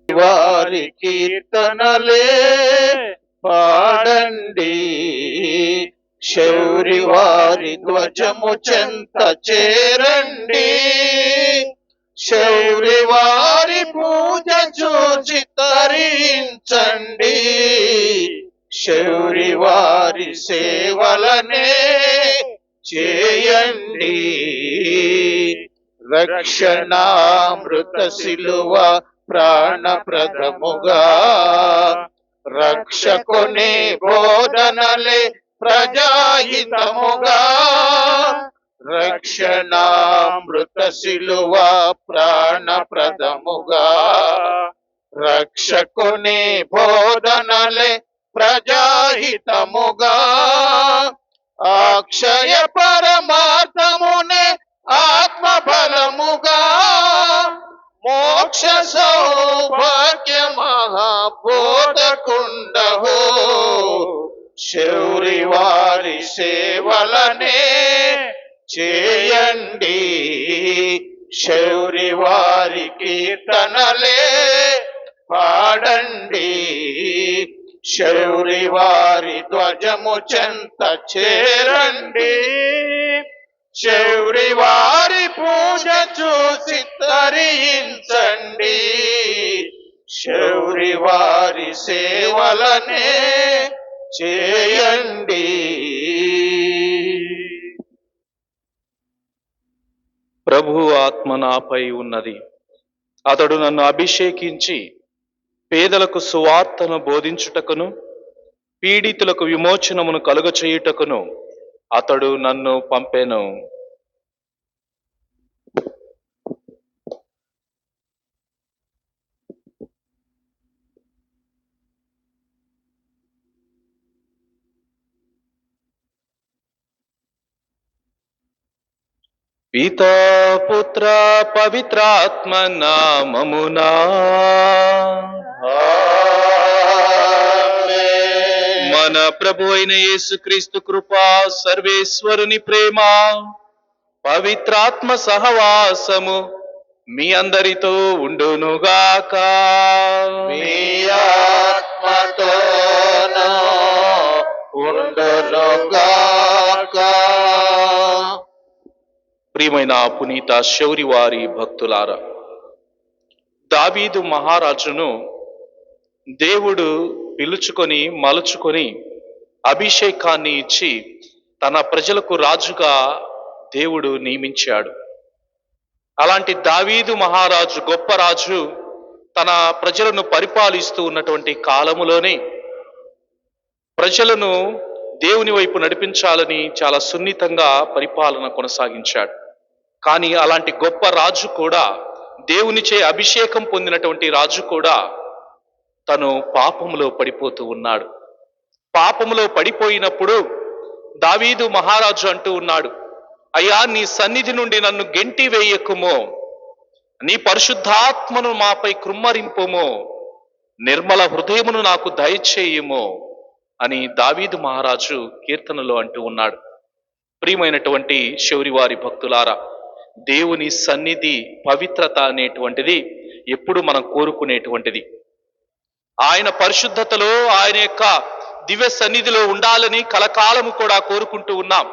వారి కీర్తనలే పాడండి, శౌరి వారి ధ్వజము చెంత చేరండి, శౌరి వారి పూజ చూచి తరించండి, శౌరి వారి సేవలనే చేయండి. రక్షణామృత శిలువ ప్రాణప్రదముగా, రక్షకుని బోధనలే ప్రజాహితముగా, రక్షణామృత శిలువ ప్రాణప్రదముగా, రక్షకుని బోధనలే ప్రజాహితముగా, అక్షయ పరమార్థమునే ఆత్మబలముగా, మోక్ష సౌభాగ్య మహాబోధకుండహో, శౌరి వారి సేవలనే చేయండి, శౌరి వారి కీర్తనలే పాడండి, శౌరి వారి ధ్వజము చెంత చేరండి, శౌరి వారి పూజ చూసి తరించండి, శౌరి వారి సేవలనే చేయండి. ప్రభువు ఆత్మ నాపై ఉన్నది, అతడు నన్ను అభిషేకించి పేదలకు సువార్తను బోధించుటకును, పీడితులకు విమోచనమును కలుగచేయుటకును అతడు నన్ను పంపెను. పితా పుత్ర పవిత్రాత్మ నామమునా మన ప్రభు అయిన యేసుక్రీస్తు కృపా, సర్వేశ్వరుని ప్రేమ, పవిత్రాత్మ సహవాసము మీ అందరితో ఉండునుగాక. మీ ఆత్మతోనూ ఉండునుగాక. ప్రియమైన పునీత శౌరి వారి భక్తులారా, దావీదు మహారాజును దేవుడు పిలుచుకొని మలుచుకొని అభిషేకాన్ని ఇచ్చి తన ప్రజలకు రాజుగా దేవుడు నియమించాడు. అలాంటి దావీదు మహారాజు, గొప్ప రాజు, తన ప్రజలను పరిపాలిస్తూ ఉన్నటువంటి కాలములోనే ప్రజలను దేవుని వైపు నడిపించాలని చాలా సున్నితంగా పరిపాలన కొనసాగించాడు. కానీ అలాంటి గొప్ప రాజు కూడా, దేవునిచే అభిషేకం పొందినటువంటి రాజు కూడా తను పాపములో పడిపోతూ ఉన్నాడు. పాపములో పడిపోయినప్పుడు దావీదు మహారాజు అంటూ ఉన్నాడు, అయ్యా, నీ సన్నిధి నుండి నన్ను గెంటి వేయకుమో, నీ పరిశుద్ధాత్మను మాపై కృమ్మరింపుమో, నిర్మల హృదయమును నాకు దయచేయుమో అని దావీదు మహారాజు కీర్తనలో అంటూ ఉన్నాడు. ప్రియమైనటువంటి శౌరివారి భక్తులారా, దేవుని సన్నిధి, పవిత్రత అనేటువంటిది ఎప్పుడు మనం కోరుకునేటువంటిది. ఆయన పరిశుద్ధతలో, ఆయన యొక్క దివ్య సన్నిధిలో ఉండాలని కలకాలము కూడా కోరుకుంటూ ఉన్నాం.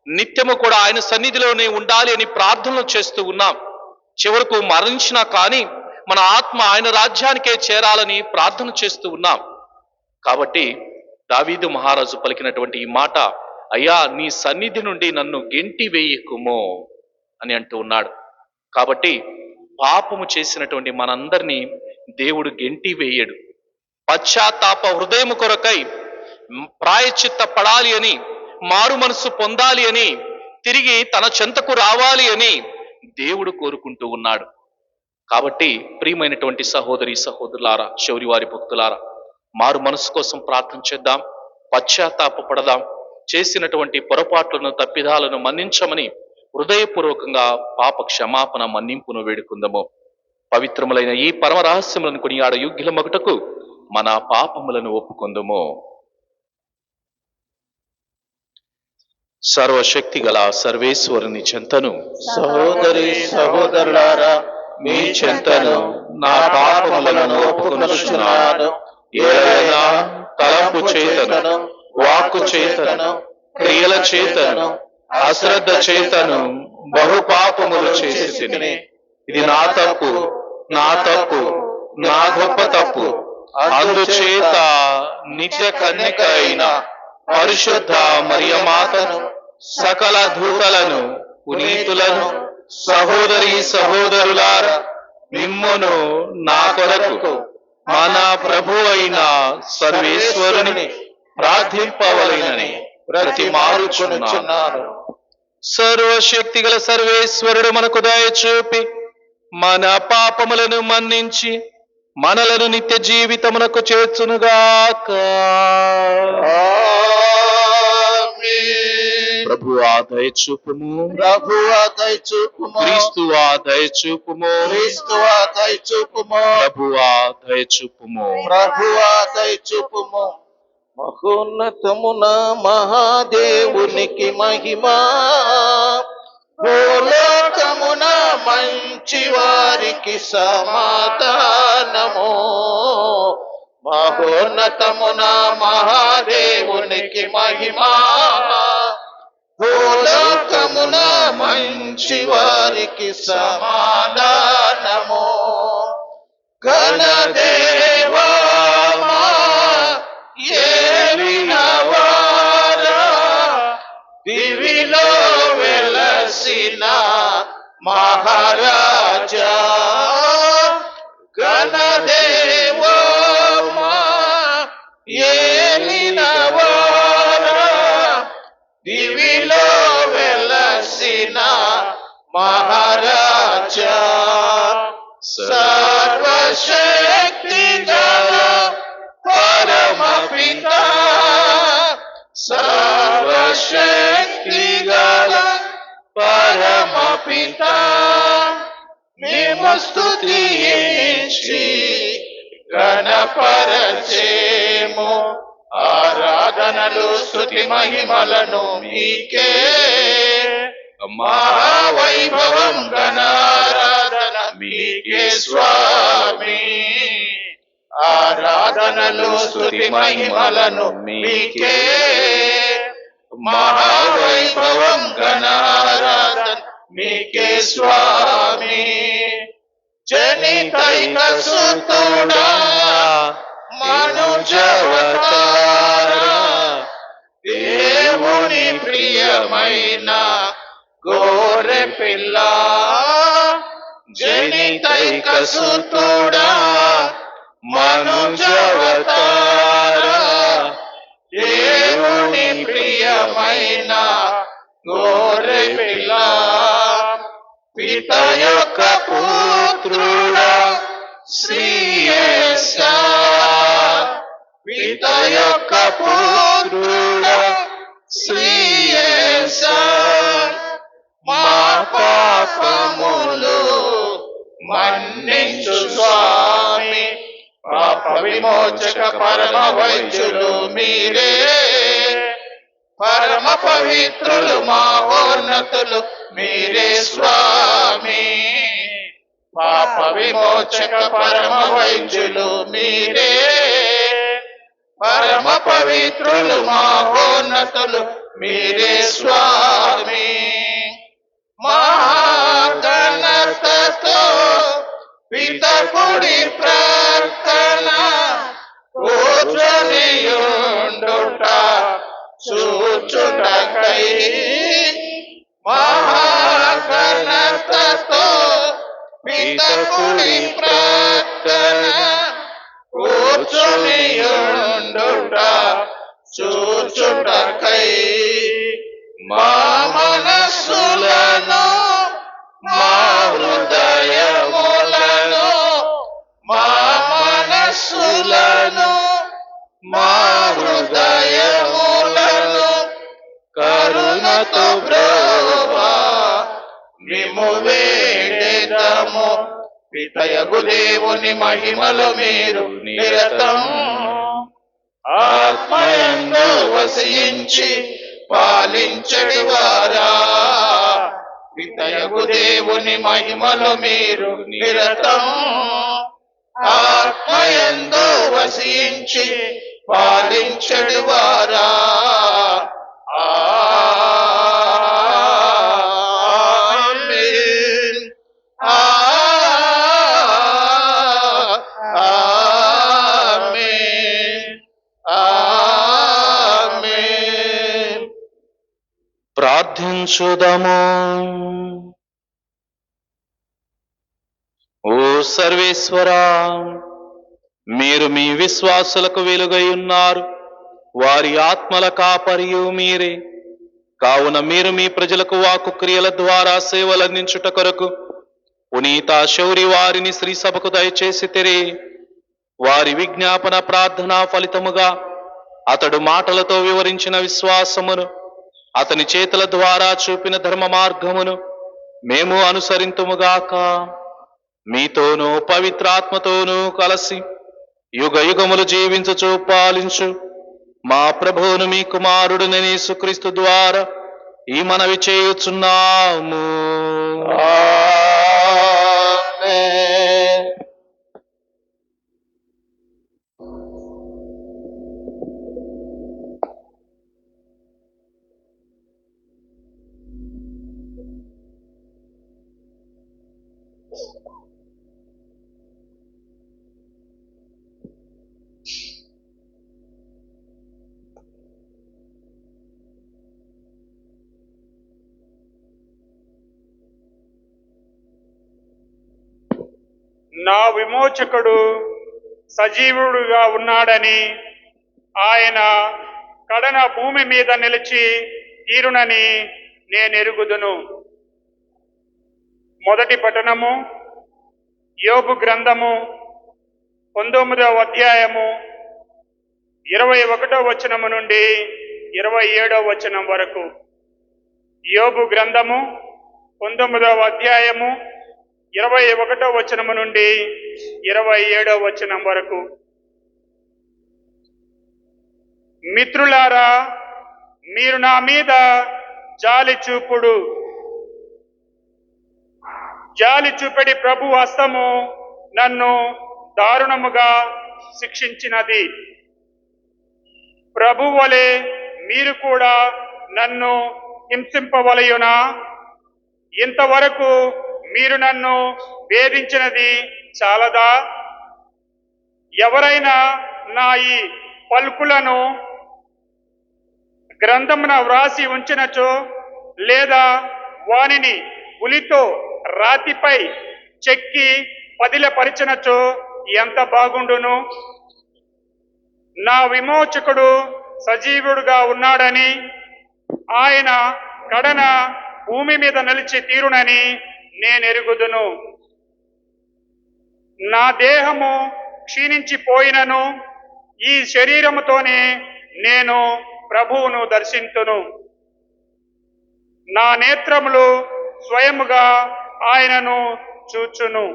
నిత్యము కూడా ఆయన సన్నిధిలోనే ఉండాలి అని ప్రార్థనలు చేస్తూ ఉన్నాం. చివరకు మరణించినా కానీ మన ఆత్మ ఆయన రాజ్యానికే చేరాలని ప్రార్థన చేస్తూ ఉన్నాం. కాబట్టి దావీదు మహారాజు పలికినటువంటి ఈ మాట, అయ్యా, నీ సన్నిధి నుండి నన్ను గెంటి వేయకుమో అని అంటూ ఉన్నాడు. కాబట్టి పాపము చేసినటువంటి మనందరినీ దేవుడు గెంటి వేయడు. పశ్చాత్తాప హృదయము కొరకై ప్రాయశ్చిత్త పడాలి అని, మారు మనసు పొందాలి అని, తిరిగి తన చెంతకు రావాలి అని దేవుడు కోరుకుంటూ ఉన్నాడు. కాబట్టి ప్రియమైనటువంటి సహోదరి సహోదరులారా, శౌరివారి భక్తులారా, మారు మనసు కోసం ప్రార్థన చేద్దాం. పశ్చాత్తాపపడదాం. చేసినటువంటి పొరపాట్లను, తప్పిదాలను మన్నించమని హృదయపూర్వకంగా పాప క్షమాపణ మన్నింపును వేడుకుందాము. పవిత్రములైన ఈ పరమ రహస్యములను కొనియాడ యోగ్యుల మగుటకు మన పాపములను ఒప్పుకొందుము. సర్వశక్తి గల సర్వేశ్వరుని చెంతను, సహోదరి సహోదరులారా, మీ చెంతను నా పాపములను ఒప్పుకొనుచున్నాను. ఏలైనా తలంపు చేతను, వాక్కు చేతను, క్రియల చేతను, అశ్రద్ధ చేతను బహు పాపములు చేసి తిని, ఇది నా తప్పు, నా తప్పు, నా గొప్ప తప్పు. అందుచేత నిత్య కన్యక అయిన పరిశుద్ధ మరియమాతను, సకల దూతలను, పునీతులను, సహోదరి సహోదరులారా, మిమ్మును నా కొరకు మన ప్రభు అయిన సర్వేశ్వరుని ప్రార్థింపవలెనని ప్రతిమాలుచున్నాను. సర్వశక్తి గల సర్వేశ్వరుడు మనకు దయ చూపి మన పాపములను మన్నించి మనలను నిత్య జీవితమునకు చేర్చునుగాక. ప్రభువా దయ చూపుము, ప్రభువా దయ చూపుము, క్రీస్తువా దయ చూపుము, క్రీస్తువా దయ చూపుము, ప్రభువా దయ చూపుము. ప్రభువా దయ చూపుము. మహోన్నతమున మహాదేవునికి మహిమా, భూలోకమున మంచి వారికి సమాధానము. మహోన్నతమున మహాదేవునికి మహిమా, భూలోకమున మంచి వారికి సమాధానము. ఘనదేవా ఏలినవారా, దివిలో వెలసిన మహారాజా, ఘనదేవా ఏలినవారా, దివిలో వెలసిన మహారాజా, సర్వశక్తి గల పరమ పిత, సర్వశక్తి గల పరమ పిత, మేము స్తుతించి గణపరచేము. ఆరాధనలు స్తుతి మహిమలను మీకే, మహావైభవం ఘనారాధన మీకే స్వామి. ఆరాధనలు స్తుతి మహిమలను మీకే, మహావైభవం ఘనారాధన మీకే స్వామి. జనితైక సుతుడా మనుజవతారా, దేవుని ప్రియమైన గోరె పిల్ల, జనితైక సుతుడా మనుజవతారా, దేవుని ప్రియమైన గోరె పిల్ల, పిత యొక్క పుత్రుడా శ్రీయేసా, పిత యొక్క పుత్రుడా శ్రీయేసా, మా పాపములు మన్నించు స్వామి. పాప విమోచక పరమ వైద్యులు మీరే, పరమ పవిత్రులు మహోన్నతులు మీరే స్వామి. పాప విమోచక పరమ వైద్యులు మీరే, పరమ పవిత్రులు మహోన్నతులు మీరే స్వామి. మహాగణతతో పితకుడి ప్రార్థన కూర్చొనియుండుట చూచుటకై, మహాగణతతో పితకుడి ప్రార్థన కూర్చొనియుండుట చూచుటకై, మా మనస్సులను, మా హృదయములను, మా మనస్సులను, మా హృదయములను ఆత్మతో బ్రోవా మిమ్ము వేడెదము. పితయగు దేవుని మహిమలో మీరు నిరతం ఆత్మయందు వసించి పాలించడి వారా. పితయగు దేవుని మహిమలో మీరు నిరతం ఆత్మయందు వసించి పాలించడి వారా. ఆమేన్. ఆమేన్. ఆమేన్. ప్రార్థించుదము. ఓ సర్వేశ్వరా, మీరు మీ విశ్వాసులకు వెలుగై ఉన్నారు, వారి ఆత్మల కాపరియు మీరే. కావున మీరు మీ ప్రజలకు వాక్కు క్రియల ద్వారా సేవలందించుట కొరకు పునీత శౌరి వారిని శ్రీ సభకు దయచేసి తెరే. వారి విజ్ఞాపన ప్రార్థన ఫలితముగా అతడు మాటలతో వివరించిన విశ్వాసమును, అతని చేతుల ద్వారా చూపిన ధర్మ మార్గమును మేము అనుసరింతుముగాక. మీతోనూ పవిత్రాత్మతోనూ కలసి యుగ యుగములు జీవించుచు పాలించు మా ప్రభువును మీ కుమారుడునైన యేసుక్రీస్తు ద్వారా ఈ మనవి చేయుచున్నాము. ఆమేన్. నా విమోచకుడు సజీవుడుగా ఉన్నాడని, ఆయన కడన భూమి మీద నిలిచి తీరునని నేనెరుగుదును. మొదటి పఠనము యోబు గ్రంథము 19వ అధ్యాయము 21వ వచనము నుండి 27వ వచనం వరకు. యోబు గ్రంథము 19వ అధ్యాయము 21వ వచనము నుండి 27వ వచనం వరకు. మిత్రులారా, మీరు నా మీద జాలి చూపుడు. జాలి చూపెడి ప్రభు హస్తము నన్ను దారుణముగా శిక్షించినది. ప్రభు వలె మీరు కూడా నన్ను హింసింపవలయునా? ఇంతవరకు మీరు నన్ను వేధించినది చాలదా? ఎవరైనా నా ఈ పలుకులను గ్రంథమున వ్రాసి ఉంచినచో, లేదా వానిని ఉలితో రాతిపై చెక్కి పదిలపరిచినచో ఎంత బాగుండును. నా విమోచకుడు సజీవుడుగా ఉన్నాడని, ఆయన కడన భూమి మీద నిలిచి తీరునని నేనెరుగుదును. నా దేహము క్షీణించిపోయినను ఈ శరీరముతోనే నేను ప్రభువును దర్శింతును. నా నేత్రములు స్వయముగా ఆయనను చూచును.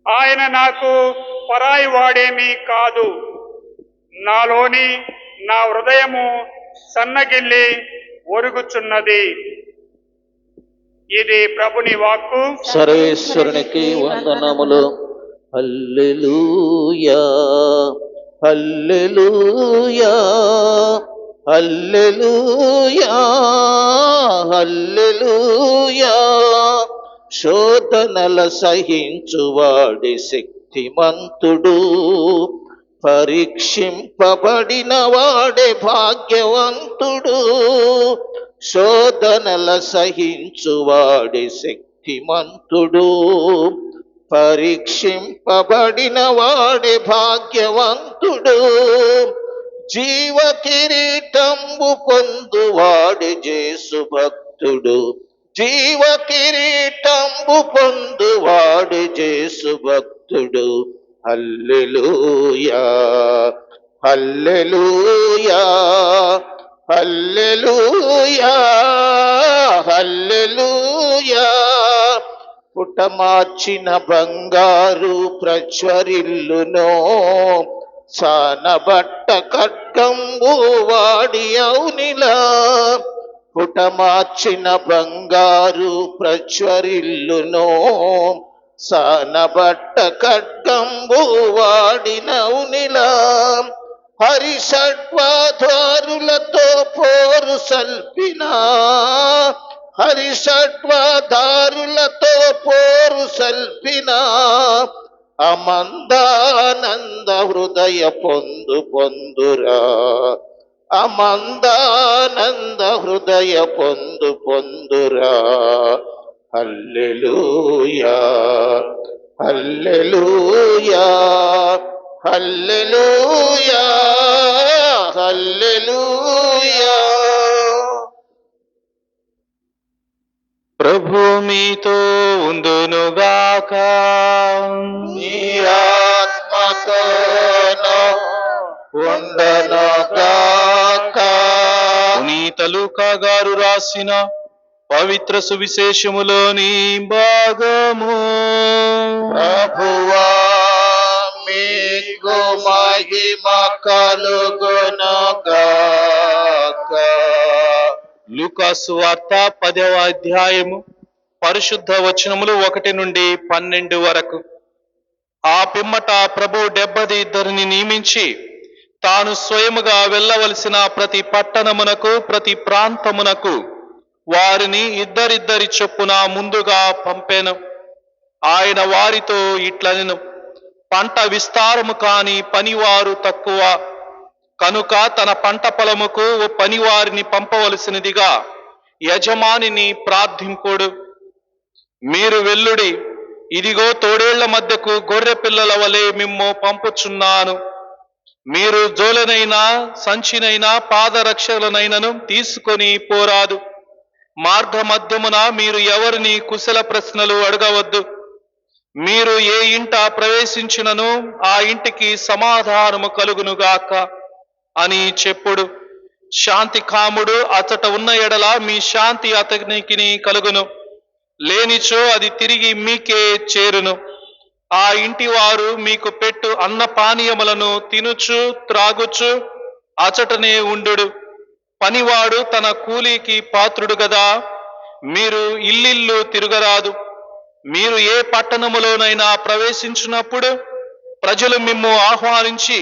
ఆయన నాకు పరాయి వాడేమీ కాదు. నాలోని నా హృదయము సన్నగిల్లి ఒరుగుచున్నది. ఇది ప్రభుని వాక్కు. సర్వేశ్వరునికి వందనములు. హల్లెలూయా, హల్లెలూయా, హల్లెలూయా, హల్లెలూయా. శోధనల సహించువాడి శక్తిమంతుడు, పరీక్షింపబడిన వాడే భాగ్యవంతుడు. శోధనల సహించువాడి శక్తిమంతుడు, పరీక్షింపబడిన వాడే భాగ్యవంతుడు. జీవ కిరీటంబు పొందువాడి యేసు భక్తుడు. జీవ కిరీటంబు పొందువాడి యేసు భక్తుడు. హల్లెలూయా, హల్లెలూయా, హల్లెలూయా హల్లెలూయా. పుటమార్చిన బంగారు ప్రజ్వరిల్లునో, సానబట్ట ఖడ్గంబు వాడి అవునిలా. పుటమార్చిన బంగారు ప్రజ్వరిల్లునో, సానబట్ట ఖడ్గంబు వాడినవునిలా. హరిషడ్వాధారులతో పోరు సల్పిన, హరిషడ్వాధారులతో పోరు సల్పిన, అమందానంద హృదయ పొందురా. అమందానంద హృదయ పొందురా. హల్లెలూయా హల్లెలూయా హల్లెలూయా హల్లెలూయా. ప్రభు మీతో ఉందునుగాక. నీ ఆత్మతోను ఉండనుగాక. పునీత లూకా గారు రాసిన పవిత్ర సువిశేషములోని భాగము. ప్రభువా మీకు మహిమ కలుగునుగాక. లూకాసు వార్త 10వ అధ్యాయము పరిశుద్ధ వచనములు 1 నుండి 12 వరకు. ఆ పిమ్మట ప్రభు 72 నియమించి తాను స్వయముగా వెళ్ళవలసిన ప్రతి పట్టణమునకు ప్రతి ప్రాంతమునకు వారిని ఇద్దరిద్దరి చొప్పున ముందుగా పంపెను. ఆయన వారితో ఇట్లనెను, పంట విస్తారము కాని పనివారు తక్కువ కనుక తన పంట పొలముకు పనివారిని పంపవలసినదిగా యజమానిని ప్రార్థింపుడు. మీరు వెళ్ళుడి, ఇదిగో తోడేళ్ల మధ్యకు గొర్రె పిల్లల వలె మిమ్ము పంపుచున్నాను. మీరు జోలనైనా సంచినైనా పాదరక్షలనైనను తీసుకొని పోరాదు. మార్గ మధ్యమున మీరు ఎవరిని కుశల ప్రశ్నలు అడగవద్దు. మీరు ఏ ఇంట ప్రవేశించినను ఆ ఇంటికి సమాధానము కలుగునుగాక అని చెప్పుడు. శాంతి కాముడు అతట ఉన్న ఎడల మీ శాంతి అతనికి కలుగును, లేనిచో అది తిరిగి మీకే చేరును. ఆ ఇంటి వారు మీకు పెట్టు అన్న పానీయములను తినుచు త్రాగుచు అచటనే ఉండు. పనివాడు తన కూలీకి పాత్రుడు గదా. మీరు ఇల్లిల్లు తిరగరాదు. మీరు ఏ పట్టణములోనైనా ప్రవేశించినప్పుడు ప్రజలు మిమ్ము ఆహ్వానించి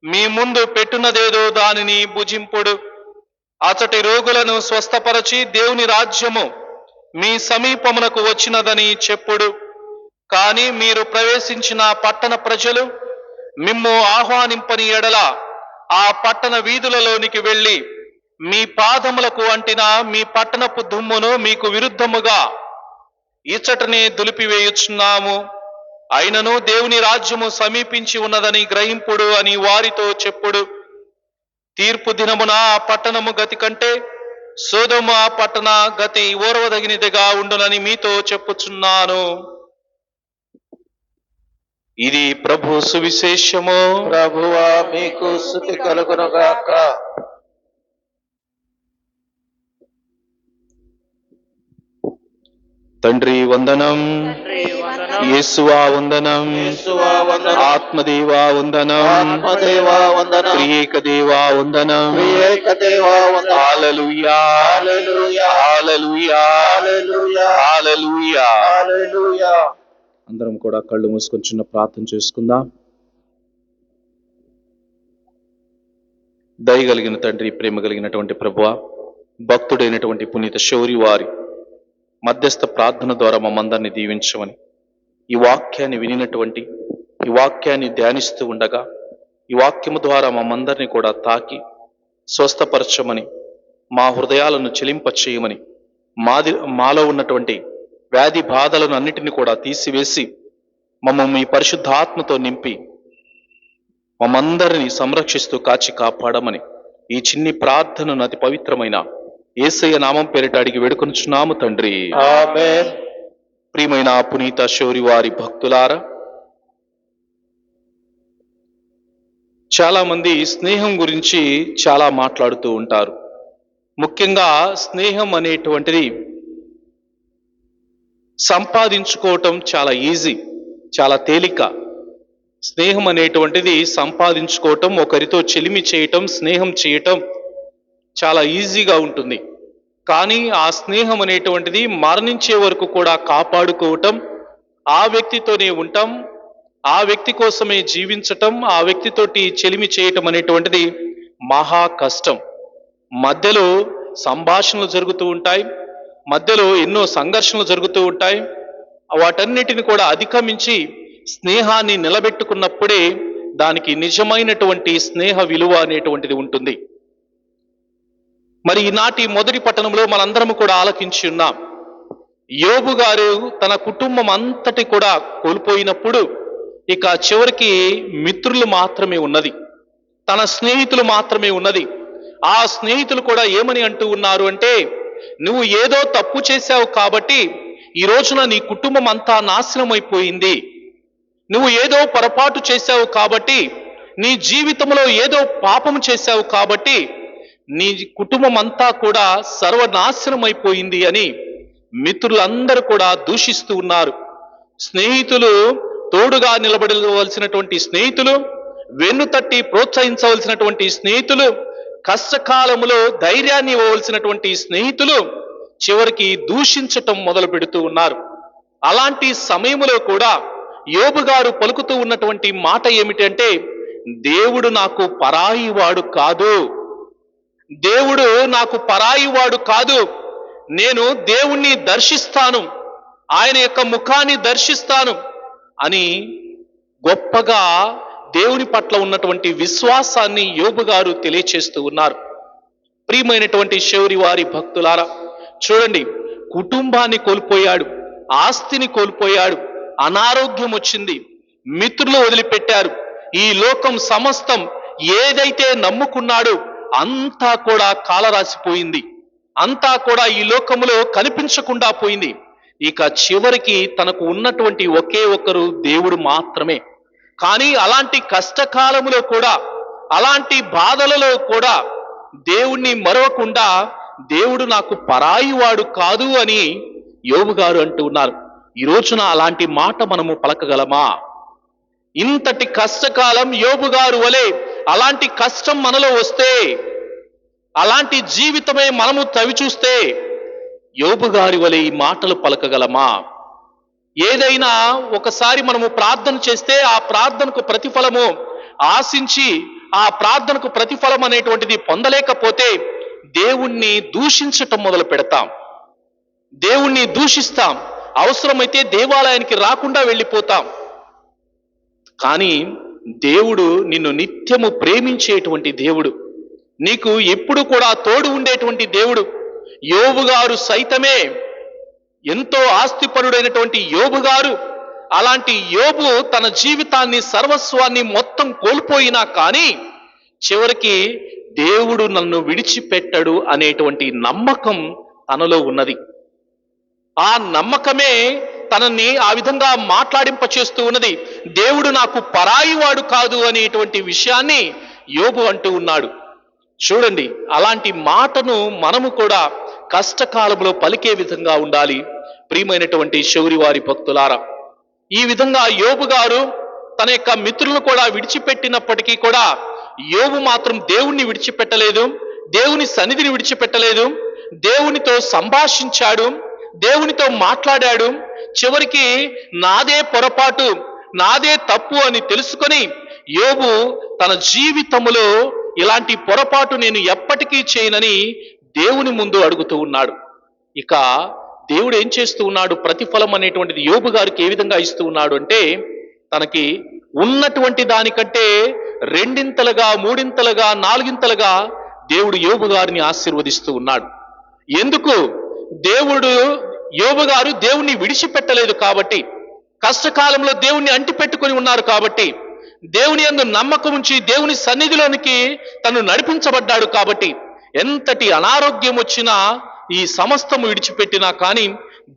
మీ ముందు పెట్టునదేదో దానిని భుజింపుడు. అచటి రోగులను స్వస్థపరచి దేవుని రాజ్యము మీ సమీపమునకు వచ్చినదని చెప్పుడు. కాని మీరు ప్రవేశించిన పట్టణ ప్రజలు మిమ్ము ఆహ్వానింపని ఎడల ఆ పట్టణ వీధులలోనికి వెళ్ళి మీ పాదములకు అంటిన మీ పట్టణపు దుమ్మును మీకు విరుద్ధముగా ఇచ్చటనే దులిపివేయుచున్నాము. అయినను దేవుని రాజ్యము సమీపించి ఉన్నదని గ్రహింపుడు అని వారితో చెప్పుడు. తీర్పు దినమున ఆ పట్టణము గతి కంటే సొదొమ పట్టణ గతి ఓర్వదగినదిగా ఉండునని మీతో చెప్పుచున్నాను. ఇది ప్రభు సువిశేషము. ప్రభువా మీకు స్తుతి కలుగునుగాక. తండ్రి వందనం, యేసువా వందనం, ఆత్మదేవా వందనం, ఆత్మదేవా వందనం, త్రియేక దేవా వందనం, త్రియేక దేవా వందనం. హల్లెలూయా హల్లెలూయా హల్లెలూయా హల్లెలూయా హల్లెలూయా. హల్లెలూయా. అందరం కూడా కళ్ళు మూసుకొని చిన్న ప్రార్థన చేసుకుందాం. దయగలిగిన తండ్రి, ప్రేమ కలిగినటువంటి ప్రభువా, భక్తుడైనటువంటి పునీత శౌరి వారి మధ్యస్థ ప్రార్థన ద్వారా మమ్మందరినీ దీవించమని, ఈ వాక్యాన్ని వినినటువంటి, ఈ వాక్యాన్ని ధ్యానిస్తూ ఉండగా ఈ వాక్యము ద్వారా మమ్మందరినీ కూడా తాకి స్వస్థపరచమని, మా హృదయాలను చెలింపచేయమని, మాలో ఉన్నటువంటి వ్యాధి బాధలను అన్నిటిని కూడా తీసివేసి మమ్మల్ని మీ పరిశుద్ధాత్మతో నింపి మమ్మందరినీ సంరక్షిస్తూ కాచి కాపాడమని ఈ చిన్ని ప్రార్థనను అతి పవిత్రమైన యేసయ్య నామం పేరిట అడిగి వేడుకొనుచున్నాము తండ్రి. ఆమేన్. ప్రియమైన పునీత శౌరి వారి భక్తులారా, చాలా మంది స్నేహం గురించి చాలా మాట్లాడుతూ ఉంటారు. ముఖ్యంగా స్నేహం అనేటువంటిది సంపాదించుకోవటం చాలా ఈజీ, చాలా తేలిక. స్నేహం అనేటువంటిది సంపాదించుకోవటం, ఒకరితో చెలిమి చేయటం, స్నేహం చేయటం చాలా ఈజీగా ఉంటుంది. కానీ ఆ స్నేహం అనేటువంటిది మరణించే వరకు కూడా కాపాడుకోవటం, ఆ వ్యక్తితోనే ఉంటాం, ఆ వ్యక్తి కోసమే జీవించటం, ఆ వ్యక్తితోటి చెలిమి చేయటం అనేటువంటిది మహా కష్టం. మధ్యలో సంభాషణలు జరుగుతూ ఉంటాయి, మధ్యలో ఎన్నో సంఘర్షణలు జరుగుతూ ఉంటాయి. వాటన్నిటిని కూడా అధిగమించి స్నేహాన్ని నిలబెట్టుకున్నప్పుడే దానికి నిజమైనటువంటి స్నేహ విలువ అనేటువంటిది ఉంటుంది. మరి ఈనాటి మొదటి పట్టణంలో మనందరము కూడా ఆలకించి ఉన్నాం. యోబు గారు తన కుటుంబం అంతటి కూడా కోల్పోయినప్పుడు ఇక చివరికి మిత్రులు మాత్రమే ఉన్నది, తన స్నేహితులు మాత్రమే ఉన్నది. ఆ స్నేహితులు కూడా ఏమని అంటూ ఉన్నారు అంటే, నువ్వు ఏదో తప్పు చేశావు కాబట్టి ఈ రోజున నీ కుటుంబం అంతా నాశనం అయిపోయింది, నువ్వు ఏదో పొరపాటు చేశావు కాబట్టి, నీ జీవితంలో ఏదో పాపం చేశావు కాబట్టి నీ కుటుంబం అంతా కూడా సర్వనాశనం అయిపోయింది అని మిత్రులందరూ కూడా దూషిస్తూ ఉన్నారు. స్నేహితులు, తోడుగా నిలబడవలసినటువంటి స్నేహితులు, వెన్నుతట్టి ప్రోత్సహించవలసినటువంటి స్నేహితులు, కష్టకాలములో ధైర్యాన్ని ఇవ్వవలసినటువంటి స్నేహితులు చివరికి దూషించటం మొదలు పెడుతూ ఉన్నారు. అలాంటి సమయంలో కూడా యోబు గారు పలుకుతూ ఉన్నటువంటి మాట ఏమిటంటే, దేవుడు నాకు పరాయి వాడు కాదు, దేవుడు నాకు పరాయి వాడు కాదు, నేను దేవుణ్ణి దర్శిస్తాను, ఆయన యొక్క ముఖాన్ని దర్శిస్తాను అని గొప్పగా దేవుని పట్ల ఉన్నటువంటి విశ్వాసాన్ని యోబు గారు తెలియచేస్తూ ఉన్నారు. ప్రియమైనటువంటి శౌరి వారి భక్తులారా, చూడండి, కుటుంబాన్ని కోల్పోయాడు, ఆస్తిని కోల్పోయాడు, అనారోగ్యం వచ్చింది, మిత్రులు వదిలిపెట్టారు, ఈ లోకం సమస్తం ఏదైతే నమ్ముకున్నాడో అంతా కూడా కాలరాసిపోయింది, అంతా కూడా ఈ లోకములో కనిపించకుండా పోయింది. ఇక చివరికి తనకు ఉన్నటువంటి ఒకే ఒక్కరు దేవుడు మాత్రమే. కానీ అలాంటి కష్టకాలములో కూడా, అలాంటి బాధలలో కూడా దేవుణ్ణి మరవకుండా, దేవుడు నాకు పరాయి వాడు కాదు అని యోబు గారు అంటూ ఉన్నారు. ఈ రోజున అలాంటి మాట మనము పలకగలమా? ఇంతటి కష్టకాలం యోబు గారు వలె అలాంటి కష్టం మనలో వస్తే, అలాంటి జీవితమే మనము తవి చూస్తే యోబు గారి వలె ఈ మాటలు పలకగలమా? ఏదైనా ఒకసారి మనము ప్రార్థన చేస్తే ఆ ప్రార్థనకు ప్రతిఫలము ఆశించి ఆ ప్రార్థనకు ప్రతిఫలం అనేటువంటిది పొందలేకపోతే దేవుణ్ణి దూషించటం మొదలు పెడతాం, దేవుణ్ణి దూషిస్తాం, అవసరమైతే దేవాలయానికి రాకుండా వెళ్ళిపోతాం. కానీ దేవుడు నిన్ను నిత్యము ప్రేమించేటువంటి దేవుడు, నీకు ఎప్పుడు కూడా తోడు ఉండేటువంటి దేవుడు. యోబు గారు సైతమే, ఎంతో ఆస్తిపరుడైనటువంటి యోబు గారు, అలాంటి యోబు తన జీవితాన్ని, సర్వస్వాన్ని మొత్తం కోల్పోయినా కానీ చివరికి దేవుడు నన్ను విడిచిపెట్టడు అనేటువంటి నమ్మకం తనలో ఉన్నది. ఆ నమ్మకమే తనని ఆ విధంగా మాట్లాడింప చేస్తూ ఉన్నది. దేవుడు నాకు పరాయి వాడు కాదు అనేటువంటి విషయాన్ని యోబు అంటూ ఉన్నాడు. చూడండి, అలాంటి మాటను మనము కూడా కష్టకాలంలో పలికే విధంగా ఉండాలి. ప్రియమైనటువంటి శౌరి వారి భక్తులారా, ఈ విధంగా యోబు గారు తన యొక్క మిత్రులను కూడా విడిచిపెట్టినప్పటికీ కూడా యోబు మాత్రం దేవుణ్ణి విడిచిపెట్టలేదు, దేవుని సన్నిధిని విడిచిపెట్టలేదు, దేవునితో సంభాషించాడు, దేవునితో మాట్లాడాడు. చివరికి నాదే పొరపాటు, నాదే తప్పు అని తెలుసుకొని యోబు తన జీవితములో ఇలాంటి పొరపాటు నేను ఎప్పటికీ చేయనని దేవుని ముందు అడుగుతూ ఉన్నాడు. ఇక దేవుడు ఏం చేస్తూ ఉన్నాడు? ప్రతిఫలం అనేటువంటిది యోబు గారికి ఏ విధంగా ఇస్తూ ఉన్నాడు అంటే, తనకి ఉన్నటువంటి దానికంటే రెండింతలుగా, మూడింతలుగా, నాలుగింతలుగా దేవుడు యోబు గారిని ఆశీర్వదిస్తూ ఉన్నాడు. ఎందుకు? దేవుడు యోబు గారు దేవుణ్ణి విడిచిపెట్టలేదు కాబట్టి, కష్టకాలంలో దేవుణ్ణి అంటిపెట్టుకొని ఉన్నారు కాబట్టి, దేవుని యందు నమ్మకం ఉంచి దేవుని సన్నిధిలోనికి తను నడిపించబడ్డాడు కాబట్టి, ఎంతటి అనారోగ్యం వచ్చినా ఈ సమస్తము విడిచిపెట్టినా కానీ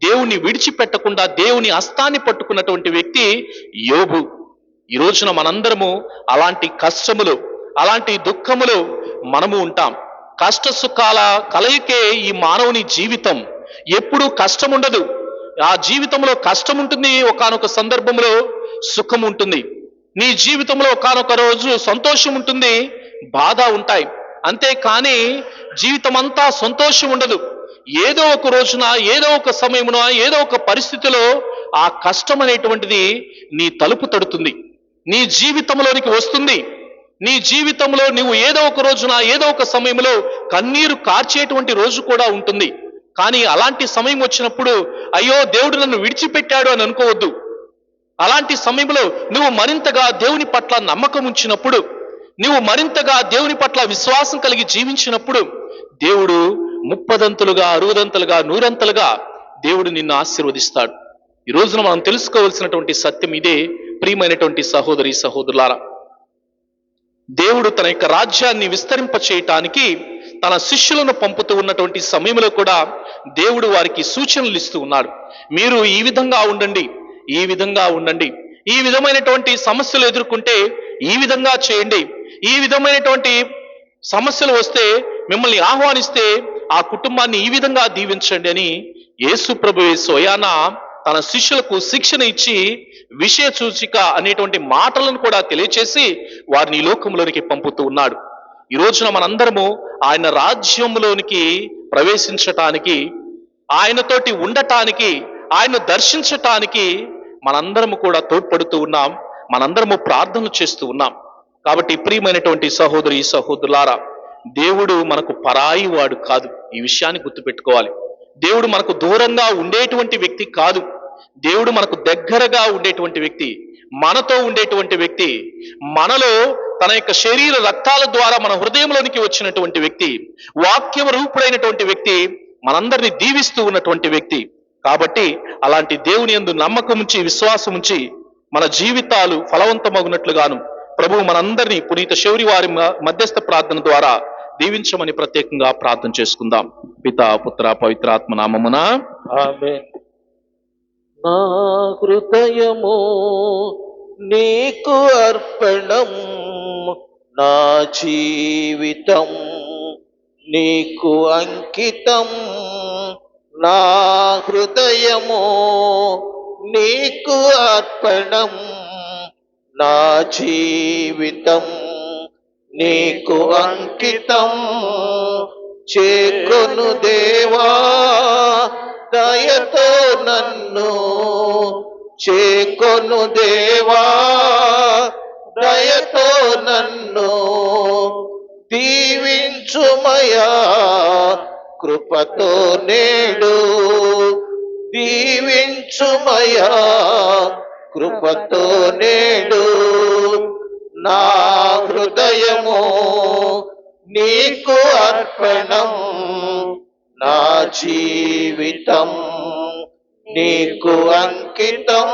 దేవుణ్ణి విడిచిపెట్టకుండా దేవుని హస్తాన్ని పట్టుకున్నటువంటి వ్యక్తి యోబు. ఈ రోజున మనందరము అలాంటి కష్టములు, అలాంటి దుఃఖములు మనము ఉంటాం. కష్ట సుఖాల కలయికే ఈ మానవుని జీవితం. ఎప్పుడూ కష్టం ఉండదు. ఆ జీవితంలో కష్టం ఉంటుంది, ఒకానొక సందర్భంలో సుఖం ఉంటుంది. నీ జీవితంలో ఒకానొక రోజు సంతోషం ఉంటుంది, బాధ ఉంటాయి. అంతేకాని జీవితం అంతా సంతోషం ఉండదు. ఏదో ఒక రోజున, ఏదో ఒక సమయమున, ఏదో ఒక పరిస్థితిలో ఆ కష్టం అనేటువంటిది నీ తలుపు తడుతుంది, నీ జీవితంలోనికి వస్తుంది. నీ జీవితంలో నువ్వు ఏదో ఒక రోజున, ఏదో ఒక సమయంలో కన్నీరు కార్చేటువంటి రోజు కూడా ఉంటుంది. కానీ అలాంటి సమయం వచ్చినప్పుడు అయ్యో దేవుడు నన్ను విడిచిపెట్టాడు అని అనుకోవద్దు. అలాంటి సమయంలో నువ్వు మరింతగా దేవుని పట్ల నమ్మకం ఉంచినప్పుడు, నువ్వు మరింతగా దేవుని పట్ల విశ్వాసం కలిగి జీవించినప్పుడు దేవుడు 30దంతులుగా, 60దంతులుగా, 100అంతలుగా దేవుడు నిన్ను ఆశీర్వదిస్తాడు. ఈ రోజున మనం తెలుసుకోవాల్సినటువంటి సత్యం ఇదే. ప్రియమైనటువంటి సహోదరి సహోదరులారా, దేవుడు తన యొక్క రాజ్యాన్ని విస్తరింప చేయటానికి తన శిష్యులను పంపుతూ ఉన్నటువంటి సమయంలో కూడా దేవుడు వారికి సూచనలు ఇస్తూ ఉన్నాడు. మీరు ఈ విధంగా ఉండండి, ఈ విధంగా ఉండండి, ఈ విధమైనటువంటి సమస్యలు ఎదుర్కొంటే ఈ విధంగా చేయండి, ఈ విధమైనటువంటి సమస్యలు వస్తే మిమ్మల్ని ఆహ్వానిస్తే ఆ కుటుంబాన్ని ఈ విధంగా దీవించండి అని యేసు ప్రభువే స్వయాన తన శిష్యులకు శిక్షణ ఇచ్చి విషయ సూచిక అనేటువంటి మాటలను కూడా తెలియచేసి వారిని ఈ లోకంలోనికి పంపుతూ ఉన్నాడు. ఈ రోజున మనందరము ఆయన రాజ్యంలోనికి ప్రవేశించటానికి, ఆయనతోటి ఉండటానికి, ఆయన దర్శించటానికి మనందరము కూడా తోడ్పడుతూ ఉన్నాం, మనందరము ప్రార్థనలు చేస్తూ ఉన్నాం. కాబట్టి ప్రియమైనటువంటి సహోదరి సహోదరులారా, దేవుడు మనకు పరాయి వాడు కాదు. ఈ విషయాన్ని గుర్తుపెట్టుకోవాలి. దేవుడు మనకు దూరంగా ఉండేటువంటి వ్యక్తి కాదు. దేవుడు మనకు దగ్గరగా ఉండేటువంటి వ్యక్తి, మనతో ఉండేటువంటి వ్యక్తి, మనలో తన యొక్క శరీర రక్తాల ద్వారా మన హృదయంలోనికి వచ్చినటువంటి వ్యక్తి, వాక్య రూపుడైనటువంటి వ్యక్తి, మనందరినీ దీవిస్తూ ఉన్నటువంటి వ్యక్తి. కాబట్టి అలాంటి దేవుని యందు నమ్మకం ఉంచి, విశ్వాసం ఉంచి మన జీవితాలు ఫలవంతమగునట్లుగాను ప్రభువు మనందరినీ పునీత శౌరి వారి మధ్యస్థ ప్రార్థన ద్వారా దీవించమని ప్రత్యేకంగా ప్రార్థన చేసుకుందాం. పితా పుత్ర పవిత్రాత్మ నామమున ఆమేన్. నా హృదయము నీకు అర్పణం, నా జీవితం నీకు అంకితం. నా హృదయము నీకు అర్పణం, నా జీవితం నీకు అంకితం. చేకొను దేవా దయతో నన్ను, చేకొను దేవా దయతో నన్ను. దీవించుమయా కృపతో నేడు, దీవించుమయా కృపతో నేడు. నా హృదయము నీకు అర్పణం, నా జీవితం నీకు అంకితం.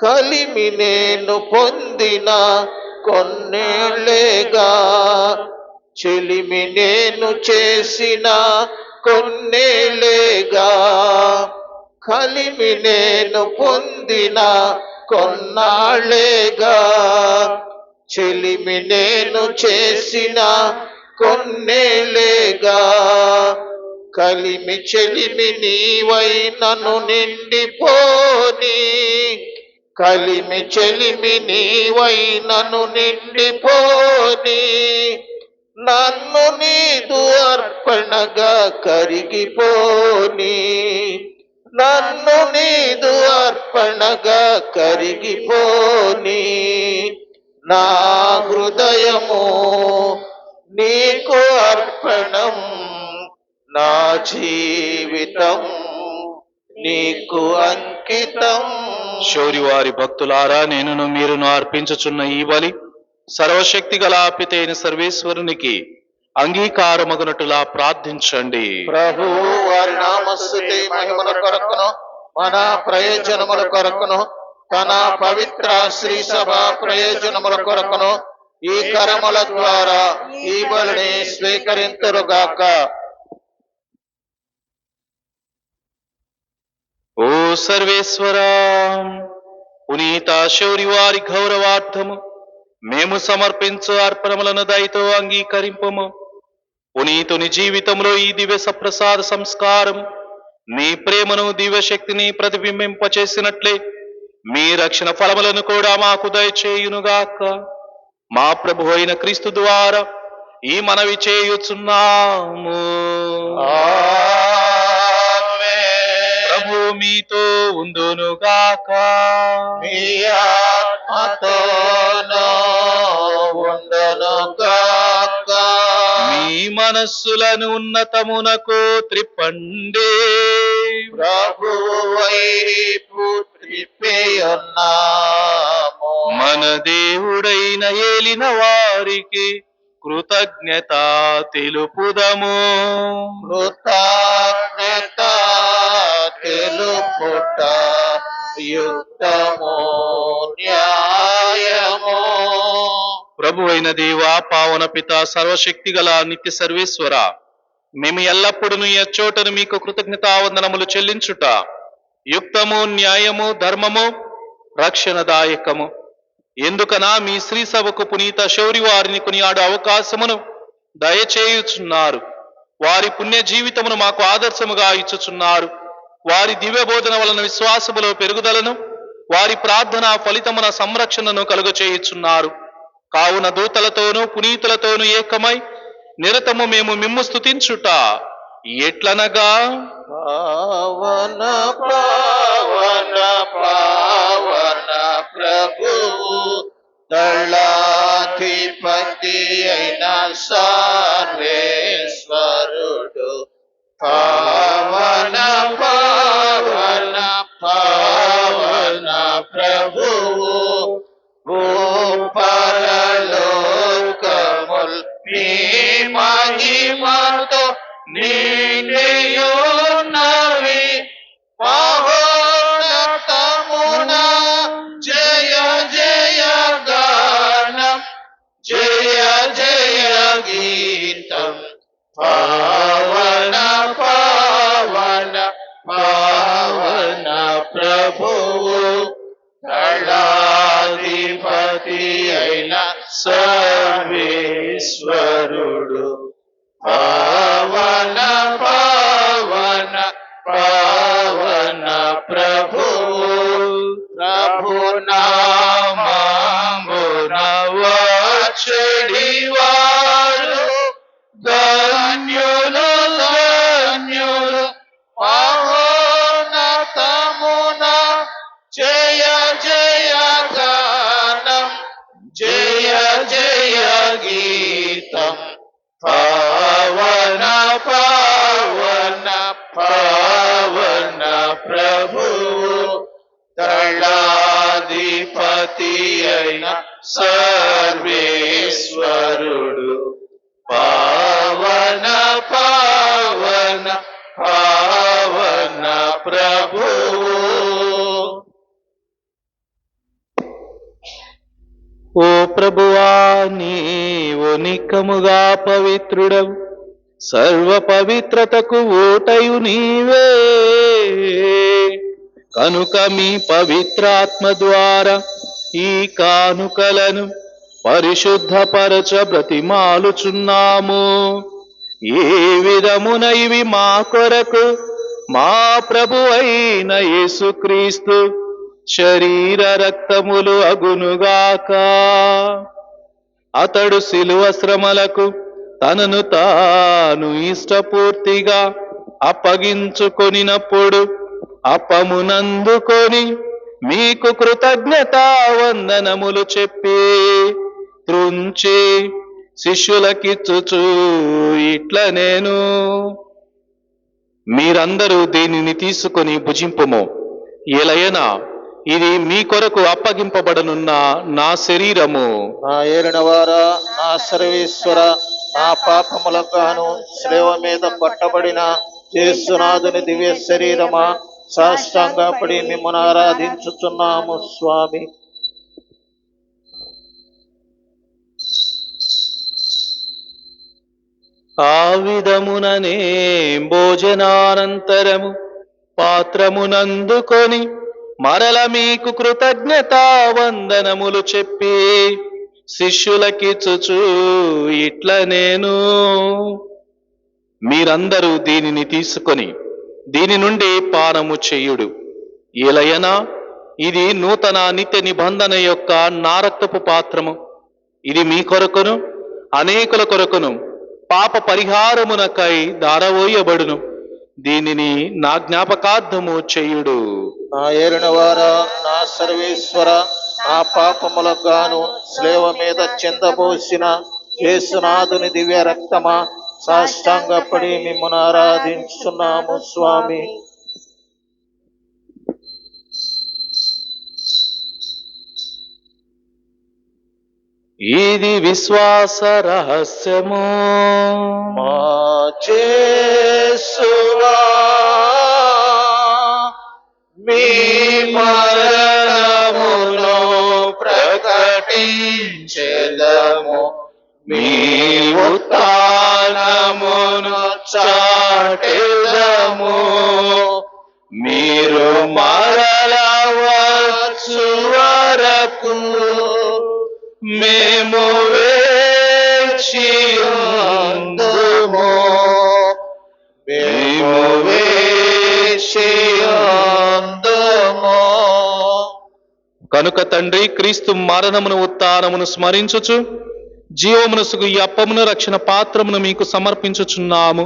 కలిమి నేను పొందిన కొన్నేళ్ళేగా, చెలిమి నేను చేసిన కొన్నేళ్ళేగా. కలిమి నేను పొందిన కొన్నాళ్ళేగా, చెలిమి నేను చేసిన కొన్నేళ్ళేగా. కలిమి చెలిమి నీవై నన్ను నిండిపోని, కలిమి చెలిమి నీవై నన్ను నిండిపోని. నన్ను నీదు అర్పణగా కరిగిపోని, నన్ను నీదు అర్పణగా కరిగిపోని. నా హృదయము నీకు అర్పణం, నా జీవితం నీకు అంకితం. శౌరి వారి భక్తులారా, నేనును మీరును అర్పించుచున్న ఈ బలి సర్వశక్తి గల పితైన సర్వేశ్వరునికి అంగీకారమగునట్టులా ప్రార్థించండి. ప్రభు వారి నామస్తుతి మహిమల కొరకును, మన ప్రయోజనముల కొరకును, తన పవిత్ర శ్రీ సభ ప్రయోజనముల కొరకును ఈ కరముల ద్వారా ఈ బలిని స్వీకరింతురుగాక. ఓ సర్వేశ్వరా, పునీత శౌరి వారి గౌరవార్థము మేము సమర్పించు అర్పణములను దయతో అంగీకరింపము. పునీతుని జీవితంలో ఈ దివ్య సప్రసాద సంస్కారం నీ ప్రేమను దివ్యశక్తిని ప్రతిబింబింపచేసినట్లే మీ రక్షణ ఫలములను కూడా మాకు దయచేయునుగాక. మా ప్రభు అయిన క్రీస్తు ద్వారా ఈ మనవి చేయుచున్నాము. ప్రభు మీతో ఉండునుగాక. మీ ఆత్మతోనూ ఉండునుగాక. మీ మనస్సులను ఉన్నతమునకు త్రిప్పండి. ప్రభు వైపు త్రిప్పియున్నాము. మన దేవుడైన ఏలిన వారికి కృతజ్ఞత తెలుపుదము. కృతజ్ఞత తెలుపుట యుక్తము న్యాయము. ప్రభు అయిన దేవా, పావన పిత, సర్వశక్తి గల నిత్య సర్వేశ్వర, మేము ఎల్లప్పుడూ ఈ చోటను మీకు కృతజ్ఞతావందనములు చెల్లించుట యుక్తము, న్యాయము, ధర్మము, రక్షణదాయకము. ఎందుకనా మీ శ్రీ సభకు పునీత శౌరి వారిని కొనియాడు అవకాశమును దయచేయుచున్నారు. వారి పుణ్య జీవితమును మాకు ఆదర్శముగా ఇచ్చుచున్నారు. వారి దివ్య బోధన వలన విశ్వాసములో పెరుగుదలను, వారి ప్రార్థన ఫలితమున సంరక్షణను కలుగచేయుచున్నారు. కావున దూతలతోనూ పునీతులతోనూ ఏకమై నిరతము మేము మిమ్ము స్తుతించుట ఎట్లనగా, పావన పావన పావన ప్రభువు, దళాధిపతి అయిన సర్వేశ్వరుడు. పావన పావన పావన ప్రభువు, భూపరలోకముల్ నీ మహిమతో నిండియున్నవి. మహోన్నతమున జయ జయ గానం, జయ జయ గీతం. పావన పావన పావన ప్రభువు, దళాధిపతి అయిన సర్వేశ్వరుడు. పావన పావన పావన ప్రభువు, ప్రభునామమున వచ్చడి వారు ధన్యులు ధన్యులు. మహోన్నతమున జయ జయ గానం, జయ జయ గీతం. పావన పావన పావన ప్రభువు, దళాధిపతి అయిన సర్వేశ్వరుడు. పావన పావన పావన ప్రభువు. ఓ ప్రభువా, నీవు నిక్కముగా పవిత్రుడవు, సర్వ పవిత్రతకు ఓటయు నీవే. కనుక మీ పవిత్రాత్మ ద్వారా ఈ కానుకలను పరిశుద్ధపరచ బ్రతిమాలుచున్నాము. ఏ విధమున ఇవి మా కొరకు మా ప్రభు అయిన యేసుక్రీస్తు శరీర రక్తములు అగునుగాక. అతడు శిలువ శ్రమలకు తనను తాను ఇష్టపూర్తిగా అప్పగించుకొనినప్పుడు అప్పమునందుకొని మీకు కృతజ్ఞతా వందనములు చెప్పి త్రుంచి శిష్యులకిచ్చుచు ఇట్ల నేను, మీరందరూ దీనిని తీసుకొని భుజింపుము. ఎలయనా ఇది మీ కొరకు అప్పగింపబడనున్న నా శరీరము. నా ఏలినవారా, నా సర్వేశ్వర, నా పాపములకు గాను శిలువ మీద కొట్టబడిన యేసునాథుని దివ్య శరీరమా, సాష్టాంగపడి మిమ్మల్ని ఆరాధించుచున్నాము స్వామి. ఆ విధముననే భోజనానంతరము పాత్రమునందుకొని మరల మీకు కృతజ్ఞతా వందనములు చెప్పి శిష్యులకిచ్చుచు ఇట్ల నేను, మీరందరూ దీనిని తీసుకొని దీని నుండి పానము చేయుడు. ఏలయనా ఇది నూతన నిత్య నిబంధన యొక్క నా రక్తపు పాత్రము. ఇది మీ కొరకును అనేకుల కొరకును పాప పరిహారమునకై దారవోయబడును. దీనిని నా జ్ఞాపకార్థము చేయుడు. నా ఏలిన వారా, నా సర్వేశ్వర, నా పాపములకు గాను స్లేవ మీద చిందబోసిన యేసునాథుని దివ్య రక్తమా, సాష్టాంగపడి మిమ్మల్ని ఆరాధించున్నాము స్వామి. ఇది విశ్వాస రహస్యము. మా యేసువా, మీ మరణమును ప్రకటించెదము, మీ ఉత్థానమును చాటెదము. మీరు మరల వచ్చు వరకు మేము వేచియుందుము, మేము వేచియుందుము. కనుక తండ్రి, క్రీస్తు మరణమును ఉత్థానమును స్మరించుచు జీవమునసుగు ఈ అప్పమును రక్షణ పాత్రమును మీకు సమర్పించుచున్నాము.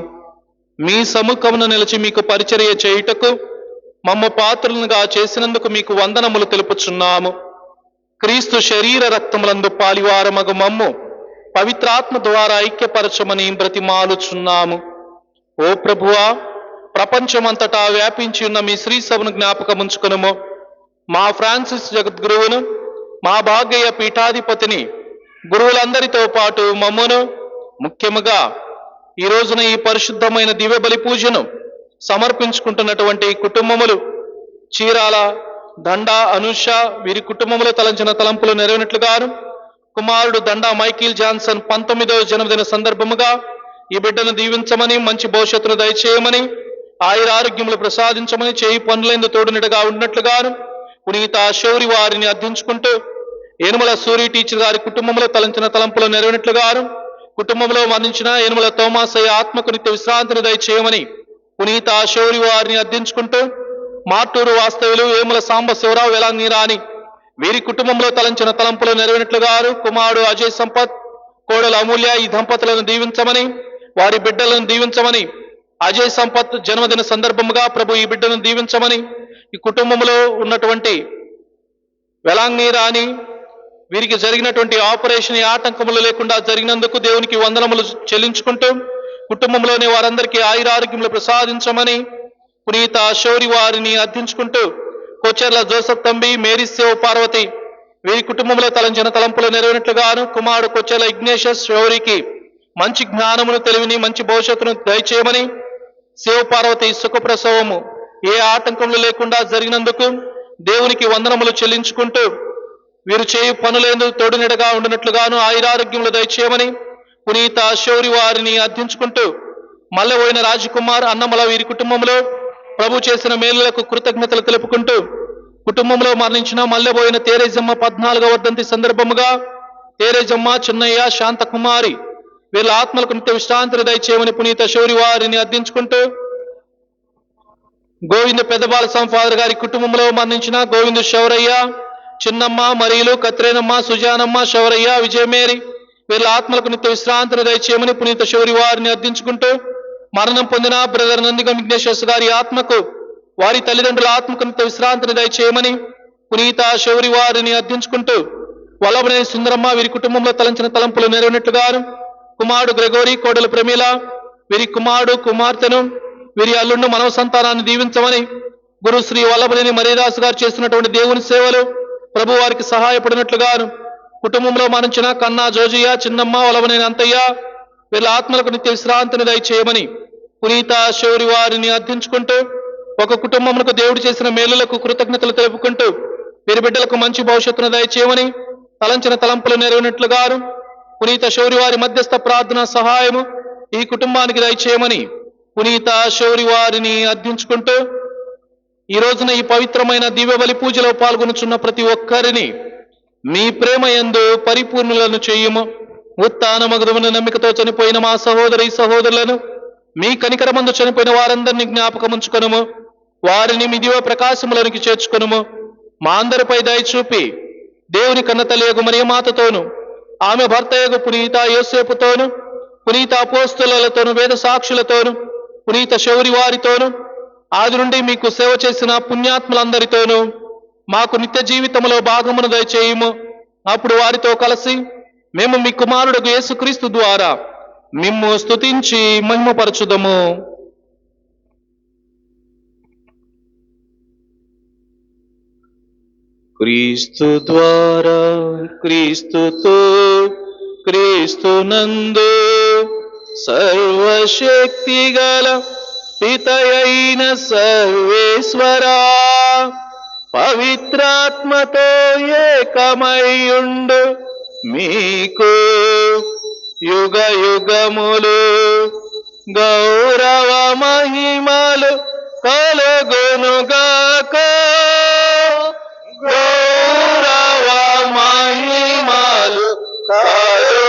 మీ సముఖమును నిలిచి మీకు పరిచర్య చేయుటకు మమ్మ పాత్రలుగా చేసినందుకు మీకు వందనములు తెలుపుచున్నాము. క్రీస్తు శరీర రక్తములందు పాలివారమగు మమ్ము పవిత్రాత్మ ద్వారా ఐక్యపరచమని బ్రతిమాలుచున్నాము. ఓ ప్రభువా, ప్రపంచమంతటా వ్యాపించి ఉన్న మీ శ్రీ సభను జ్ఞాపకముంచుకొనుము. మా ఫ్రాన్సిస్ జగద్గురువును, మా భాగ్య పీఠాధిపతిని, గురువులందరితో పాటు మమ్మును, ముఖ్యముగా ఈ రోజున ఈ పరిశుద్ధమైన దివ్య బలి పూజను సమర్పించుకుంటున్నటువంటి కుటుంబములు చీరాల, దండా అనుష వీరి కుటుంబంలో తలంచిన తలంపులు నెరవేరినట్లుగాను, కుమారుడు దండా మైకిల్ జాన్సన్ 19వ జన్మదిన సందర్భముగా ఈ బిడ్డను దీవించమని, మంచి భవిష్యత్తును దయచేయమని, ఆయురారోగ్యములు ప్రసాదించమని, చేయి పనులందు తోడునిడగా ఉన్నట్లుగాను పునీత శౌరి వారిని అర్థించుకుంటూ, ఏనుమల సూరి టీచర్ గారి కుటుంబంలో తలంచిన తలంపులు నెరవేరినట్లుగాను, కుటుంబంలో మరణించిన ఏనుమల తోమాసయ్య ఆత్మకు నిత్య విశ్రాంతిని దయచేయమని పునీత శౌరి వారిని అర్థించుకుంటూ, మార్టూరు వాస్తవ్యులు ఏముల సాంబ శివరావు వెలాంగీరాని వీరి కుటుంబంలో తలంచిన తలంపులు నెరవేరినట్లుగాను, కుమారుడు అజయ్ సంపత్, కోడలు అమూల్య ఈ దంపతులను దీవించమని, వారి బిడ్డలను దీవించమని, అజయ్ సంపత్ జన్మదిన సందర్భముగా ప్రభు ఈ బిడ్డను దీవించమని, ఈ కుటుంబంలో ఉన్నటువంటి వెలాంగీరాని వీరికి జరిగినటువంటి ఆపరేషన్ ఆటంకములు లేకుండా జరిగినందుకు దేవునికి వందనములు చెల్లించుకుంటూ, కుటుంబంలోని వారందరికీ ఆయురారోగ్యములు ప్రసాదించమని పునీత శౌరి వారిని అర్థించుకుంటూ, కొచ్చెర్ల జోసఫ్ తంబి, మేరీ శివ పార్వతి వీరి కుటుంబంలో తలంచిన తలంపులు నెరవేరినట్లుగాను, కుమారుడు కొచ్చెర్ల ఇగ్నేషియస్ శౌరికి మంచి జ్ఞానమును, తెలివిని, మంచి భవిష్యత్తును దయచేయమని, శివ పార్వతి సుఖప్రసవము ఏ ఆటంకములు లేకుండా జరిగినందుకు దేవునికి వందనములు చెల్లించుకుంటూ, వీరు చేయు పనులేందు తోడునిడగా ఉండినట్లుగాను ఆయురారోగ్యములు దయచేయమని పునీత శౌరి వారిని అర్థించుకుంటూ, మల్లెబోయిన రాజకుమార్, అన్నమల వీరి కుటుంబంలో ప్రభు చేసిన మేలులకు కృతజ్ఞతలు తెలుపుకుంటూ, కుటుంబంలో మరణించిన మల్లెబోయిన తేరేజమ్మ 14వ వర్ధంతి సందర్భముగా తేరేజమ్మ, చిన్నయ్య, శాంతకుమారి వీళ్ళ ఆత్మలకు నిత్య విశ్రాంతిని దయచేయమని పునీత శౌరి వారిని అర్థించుకుంటూ, గోవింద పెద్దబాల సంఫాదర్ గారి కుటుంబంలో మరణించిన గోవిందు శౌరయ్య, చిన్నమ్మ, మరియలు, కత్రేనమ్మ, సుజానమ్మ, శౌరయ్య, విజయమేరి వీళ్ళ ఆత్మలకు నిత్య విశ్రాంతిని దయచేయమని పునీత శౌరి వారిని అర్థించుకుంటూ, మరణం పొందిన బ్రదర్ నందిగం విఘ్నేశ్వర గారి ఆత్మకు, వారి తల్లిదండ్రుల ఆత్మకు నిత్య విశ్రాంతిని దయచేయమని పునీత శౌరి వారిని అర్థించుకుంటూ, వల్లభనేని సుందరమ్మ వీరి కుటుంబంలో తలంచిన తలంపులు నెరవేరినట్లుగాను, కుమారుడు గ్రెగోరీ, కోడలు ప్రమీల వీరి కుమారుడు, కుమార్తెను, వీరి అల్లుండు మనవ సంతానాన్ని దీవించమని, గురు శ్రీ వల్లభనేని మరీదాస్ గారు చేసినటువంటి దేవుని సేవలు ప్రభు వారికి సహాయపడినట్లుగాను, కుటుంబంలో మరణించిన కన్నా జోజియ, చిన్నమ్మ, వల్లభనేని అంతయ్య వీళ్ళ ఆత్మలకు నిత్య విశ్రాంతిని దయచేయమని పునీత శౌరి వారిని అర్థించుకుంటూ, ఒక కుటుంబమునకు దేవుడు చేసిన మేలులకు కృతజ్ఞతలు తెలుపుకుంటూ, వీరి బిడ్డలకు మంచి భవిష్యత్తును దయచేయమని, తలంచిన తలంపులు నెరవేరినట్లుగాను పునీత శౌరి వారి మధ్యస్థ ప్రార్థన సహాయము ఈ కుటుంబానికి దయచేయమని పునీత శౌరి వారిని అర్థించుకుంటూ, ఈ రోజున ఈ పవిత్రమైన దివ్య బలి పూజలో పాల్గొనుచున్న ప్రతి ఒక్కరిని మీ ప్రేమ యందు పరిపూర్ణులను చేయుము. ఉత్థానమగుదమున నమ్మికతో చనిపోయిన మా సహోదరి సహోదరులను మీ కనికరమందు చనిపోయిన వారందరినీ జ్ఞాపకముంచుకొనుము. వారిని మీ దివ్య ప్రకాశములోనికి చేర్చుకొనుము. మా అందరిపై దయ చూపి దేవుని కన్నతల్లియగు మరియమాతతోను, ఆమె భర్తయగు పునీత యోసేపుతోను, పునీత అపోస్తలులతోను, వేద సాక్షులతోను, పునీత శౌరి వారితోను, ఆది నుండి మీకు సేవ చేసిన పుణ్యాత్ములందరితోనూ మాకు నిత్య జీవితంలో భాగమును దయచేయుము. అప్పుడు వారితో కలిసి మేము మీ కుమారుడు యేసుక్రీస్తు ద్వారా మిమ్ము స్తుతించి మహిమపరచుదము. క్రీస్తు ద్వారా, క్రీస్తుతో, క్రీస్తునందు సర్వశక్తి గల పితయైన సర్వేశ్వరా, పవిత్రాత్మతో ఏకమయ్యుండు మీకు యుగ యుగములు గౌరవ మహిమలు కలుగునుగాక. గౌరవ మహిమలు కలుగునుగాక.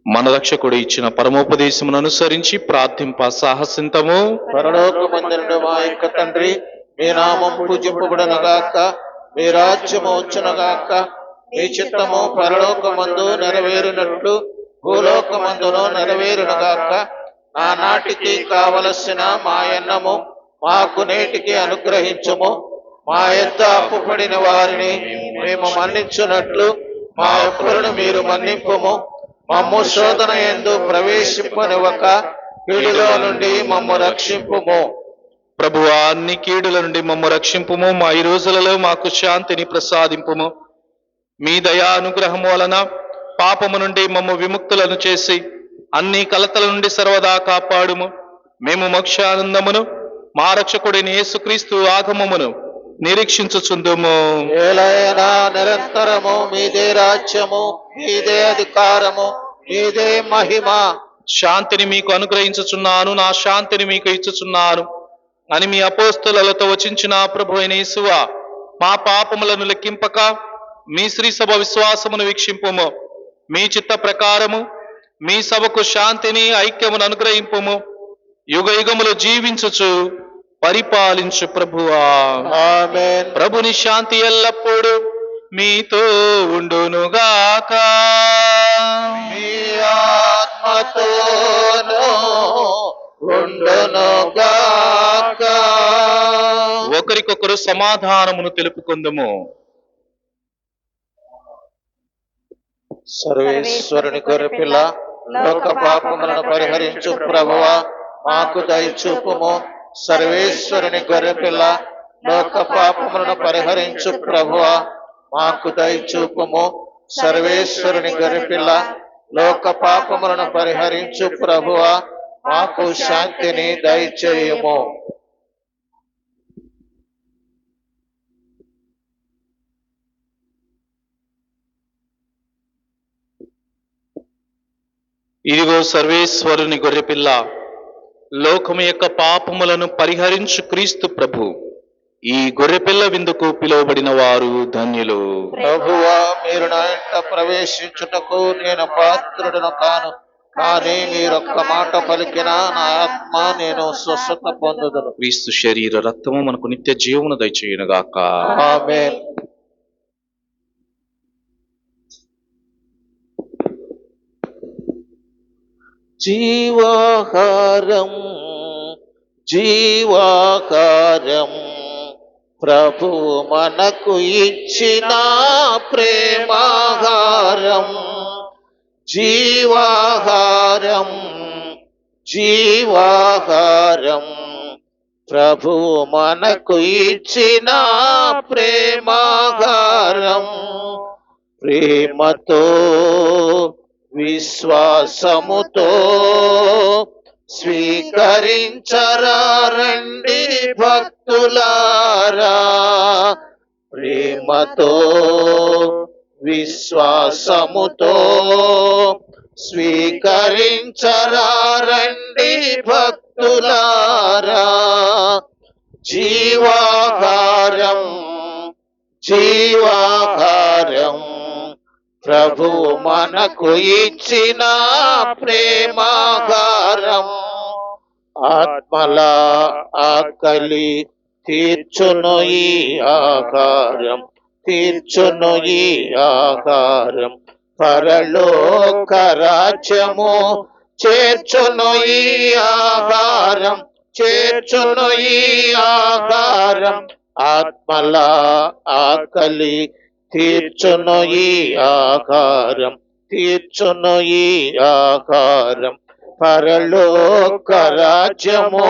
మన రక్షకుడు ఇచ్చిన పరమోపదేశమును అనుసరించి ప్రార్థింప సాహసింతము. పరలోకమందునుండు మా యొక్క తండ్రి, మీ నామం పూజింపబడునుగాక, మీ రాజ్యము వచ్చునుగాక, మీ చిత్తము పరలోకమందు నెరవేరునట్లు భూలోకమందును నెరవేరునుగాక. నానాటికి కావలసిన మా అన్నము మాకు నేటికి అనుగ్రహించుము. మా యొద్ద అప్పుపడిన వారిని మేము మన్నించున్నట్లు మా అప్పులను మీరు మన్నింపుము. మమ్ము శోధన యందు ప్రవేశింపనివ్వక కీడులో నుండి మమ్ము రక్షింపుము. ప్రభువా, అన్ని కీడుల నుండి మమ్ము రక్షింపుము. మా ఈ రోజులలో మాకు శాంతిని ప్రసాదింపుము. మీ దయా అనుగ్రహము వలన పాపము నుండి మమ్ము విముక్తులను చేసి అన్ని కలతల నుండి సర్వదా కాపాడుము. మేము మోక్షానందమును మా రక్షకుడైన యేసుక్రీస్తు ఆగమమును నిరీక్షించుచుందుము. ఏలైనా నిరంతరము మీదే రాజ్యము, మీదే అధికారము, మీదే మహిమ. శాంతిని మీకు అనుగ్రహించుచున్నాను, నా శాంతిని మీకు ఇచ్చుచున్నాను అని మీ అపోస్తలులతో వచించిన ప్రభు అయిన యేసువా, మా పాపములను లెక్కింపక మీ శ్రీ సభ విశ్వాసమును వీక్షింపుము. మీ చిత్త ప్రకారము మీ సభకు శాంతిని ఐక్యమును అనుగ్రహింపుము. యుగ యుగములు జీవించుచు పరిపాలించు ప్రభువా. ఆమేన్. ప్రభుని శాంతి ఎల్లప్పుడూ మీతో ఉండునుగాక. మీ ఆత్మతోనూ ఉండునుగాక. ఒకరికొకరు సమాధానమును తెలుపుకుందుము. సర్వేశ్వరుని గొర్రెపిల్ల, లోక పాపములను పరిహరించు ప్రభువా, మాకు దయచూపుము. సర్వేశ్వరుని గొర్రెపిల్ల, లోక పాపములను పరిహరించు ప్రభువా, మాకు దయచూపుము. సర్వేశ్వరుని గొర్రెపిల్ల, లోక పాపములను పరిహరించు ప్రభువా, మాకు శాంతిని దయచేయుము. ఇదిగో సర్వేశ్వరుని గొర్రెపిల్ల, లోకము యొక్క పాపములను పరిహరించు క్రీస్తు ప్రభు. ఈ గొర్రెపిల్ల విందుకు పిలువబడిన వారు ధన్యులు. ప్రభువా, మీరు నా ఇంట ప్రవేశించుటకు నేను పాత్రుడను కాను, కానీ మీరొక్క మాట పలికిన నా ఆత్మ నేను స్వస్థత పొందుదును. క్రీస్తు శరీర రక్తము మనకు నిత్య జీవమును దయచేయునుగాక. ఆమేన్. జీవాహారం జీవాహారం ప్రభు మనకు ఇచ్చిన ప్రేమాహారం. జీవాహారం జీవాహారం ప్రభు మనకు ఇచ్చిన ప్రేమాహారం. ప్రేమతో విశ్వాసముతో స్వీకరించరా రండి భక్తులారా. ప్రేమతో విశ్వాసముతో స్వీకరించరారండి భక్తులారా, జీవాహారం జీవాహారం ప్రభు మనకు ఇచ్చిన ప్రేమాహారం. ఆత్మల ఆకలి తీర్చును ఈ ఆహారం, తీర్చును ఈ ఆహారం. పరలోక రాజ్యము చేర్చును ఈ ఆహారం, చేర్చును ఈ ఆహారం. ఆత్మల ఆకలి తీర్చును ఈ ఆహారం, తీర్చును ఈ ఆహారం. పరలోక రాజ్యము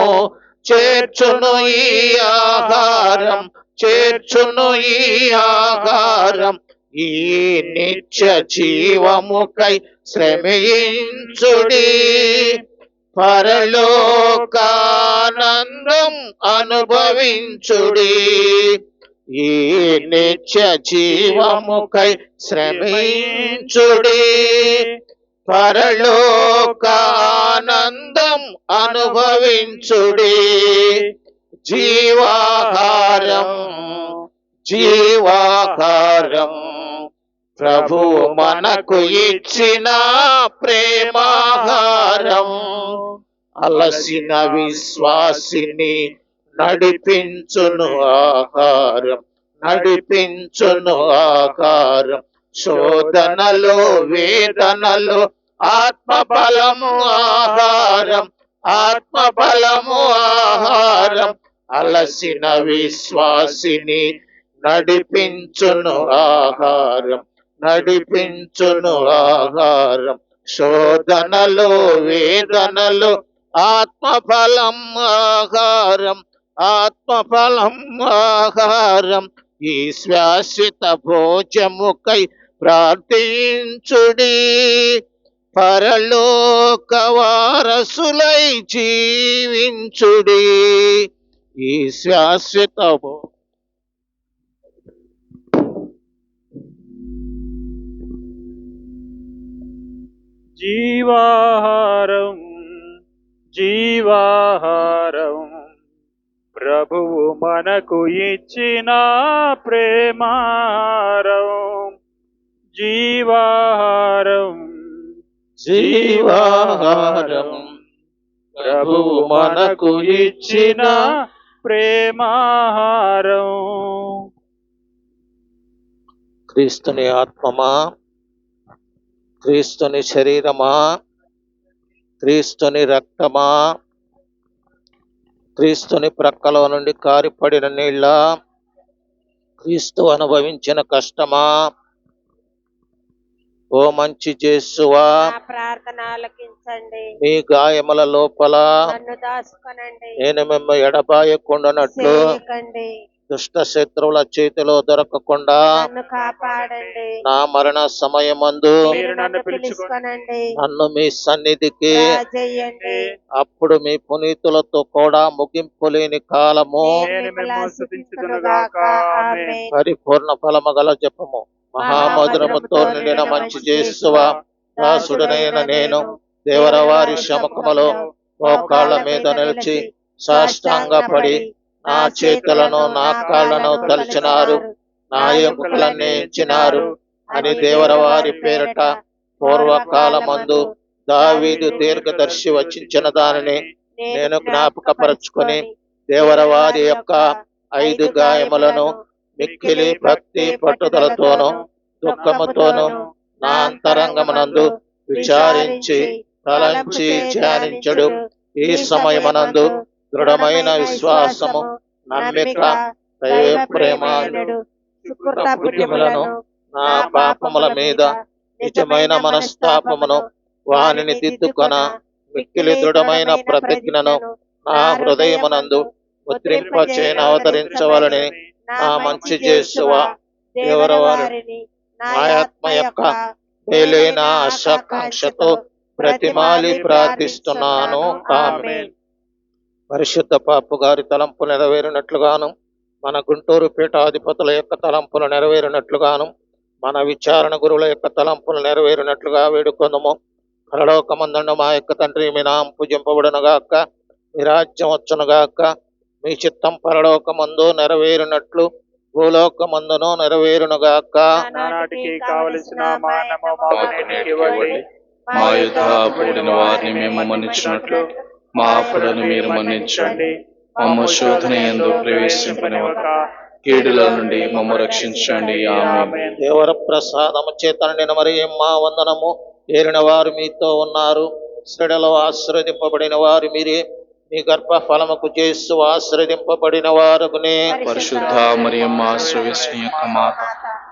చేర్చును ఈ ఆహారం, చేర్చును ఈ ఆహారం. ఈ నిత్య జీవముకై శ్రమించుడి, పరలోకానందం అనుభవించుడి. ఈ నిత్య జీవముకై శ్రమించుడి, పరలోకానందం అనుభవించుడి. జీవాహారం జీవాహారం ప్రభు మనకు ఇచ్చిన ప్రేమాహారం. అలసిన విశ్వాసిని నడిపించును ఆహారం, నడిపించును ఆహారం. శోధనలో వేదనలో ఆత్మబలము ఆహారం, ఆత్మబలము ఆహారం. అలసిన విశ్వాసిని నడిపించును ఆహారం, నడిపించును ఆహారం. శోధనలో వేదనలో ఆత్మఫలం ఆహారం, ఆత్మఫలం ఆహారం. ఈ శాశ్వత భోజముకై ప్రార్థించుడి, పరలోక వారసులై జీవించుడి. ఈ శాశ్వత జీవాహారం జీవాహారం ప్రభువు మనకు ఇచ్చిన ప్రేమాహారం. జీవాహారం జీవాహారం ప్రభువు మనకు ఇచ్చిన ప్రేమాహారం. క్రీస్తుని ఆత్మమా, క్రీస్తుని శరీరమా, క్రీస్తుని రక్తమా, క్రీస్తుని ప్రక్కలో నుండి కారిపడిన నీళ్ళ, క్రీస్తు అనుభవించిన కష్టమా? ఓ మంచి యేసువా, నా ప్రార్థన ఆలకించండి. మీ గాయముల లోపల నన్ను దాచుకొనండి, నేను మిమ్మ ఎడబాయకుండానట్లు చేయకండి. దుష్ట శత్రువుల చేతిలో దొరకకుండా నన్ను కాపాడండి. నా మరణ సమయమందు మీరు నన్ను పిలుచుకొనండి, నన్ను మీ సన్నిధికి రాజేయండి. అప్పుడు మీ పునీతులతో కూడా ముగింపు లేని కాలము నేను మిమ్మల్ని స్తుతించుదునుగాక. ఆమేన్. పరిపూర్ణ ఫలము గల జపము. మహామధురముతో నిండిన మంచి యేసువా, దాసుడనైన నేను దేవరవారి సముఖములో మోకాళ్ళ మీద నిలిచి సాష్టాంగపడి నా చేతులను నా కాళ్లను తలిచినారు, నా ఎముకలన్నీ ఇచ్చినారు అని దేవరవారి పేరట పూర్వకాలమందు దావీదు దీర్ఘదర్శి వచించిన దానిని నేను జ్ఞాపకపరచుకొని దేవరవారి యొక్క 5 గాయములను మిక్కిలి భక్తి పట్టుదలతోనూ దుఃఖముతోనూ నా అంతరంగమునందు విచారించి తలంచి ధ్యానించడు. ఈ సమయమనందు దృఢమైన విశ్వాసము, నమ్మిక, దైవ ప్రేమ బుద్ధిములను నా పాపముల మీద నిజమైన మనస్తాపమును వానిని దిద్దుకొన మిక్కిలి దృఢమైన ప్రతిజ్ఞను నా హృదయమునందు ముద్రింపచేయన అవతరించవలని నా మంచి యేసువా, దేవరవారిని నా ఆత్మ యొక్క మేలైన ఆశాకాంక్షతో ప్రతిమాలి ప్రార్థిస్తున్నాను. ఆమేన్. పరిశుద్ధ పాపు గారి తలంపు నెరవేరినట్లుగాను, మన గుంటూరు పీఠాధిపతుల యొక్క తలంపులు నెరవేరినట్లుగాను, మన విచారణ గురువుల యొక్క తలంపులు నెరవేరినట్లుగా వేడుకొందుము. పరలోకమందున్న మా యొక్క తండ్రి, మీ నామం పూజింపబడునుగాక, మీ రాజ్యం వచ్చునుగాక, మీ చిత్తం పరలోకమందు నెరవేరునట్లు భూలోకమందును నెరవేరునుగాక. నానాటికి కావలసిన మానవ మామూలు ఇవ్వండి. మా యుద్ధ కూడిన వారిని మేము మన్నించినట్లు మా అప్పులను మీరు మన్నించండి. మమ్మ శోధన యందు ప్రవేశింపనివ్వక కీడుల నుండి మమ్మ రక్షించండి. ఆమేన్. దేవర ప్రసాదము చేత నిండిన మరియమ్మ వందనము. ఏలిన వారు మీతో ఉన్నారు, స్త్రీలలో ఆశీర్వదింపబడిన వారు మీరే, మీ గర్భ ఫలముకు యేసు ఆశీర్వదింపబడిన వారునే. పరిశుద్ధ మరియమ్మ శ్రేయస్సుని యొక్క మాత,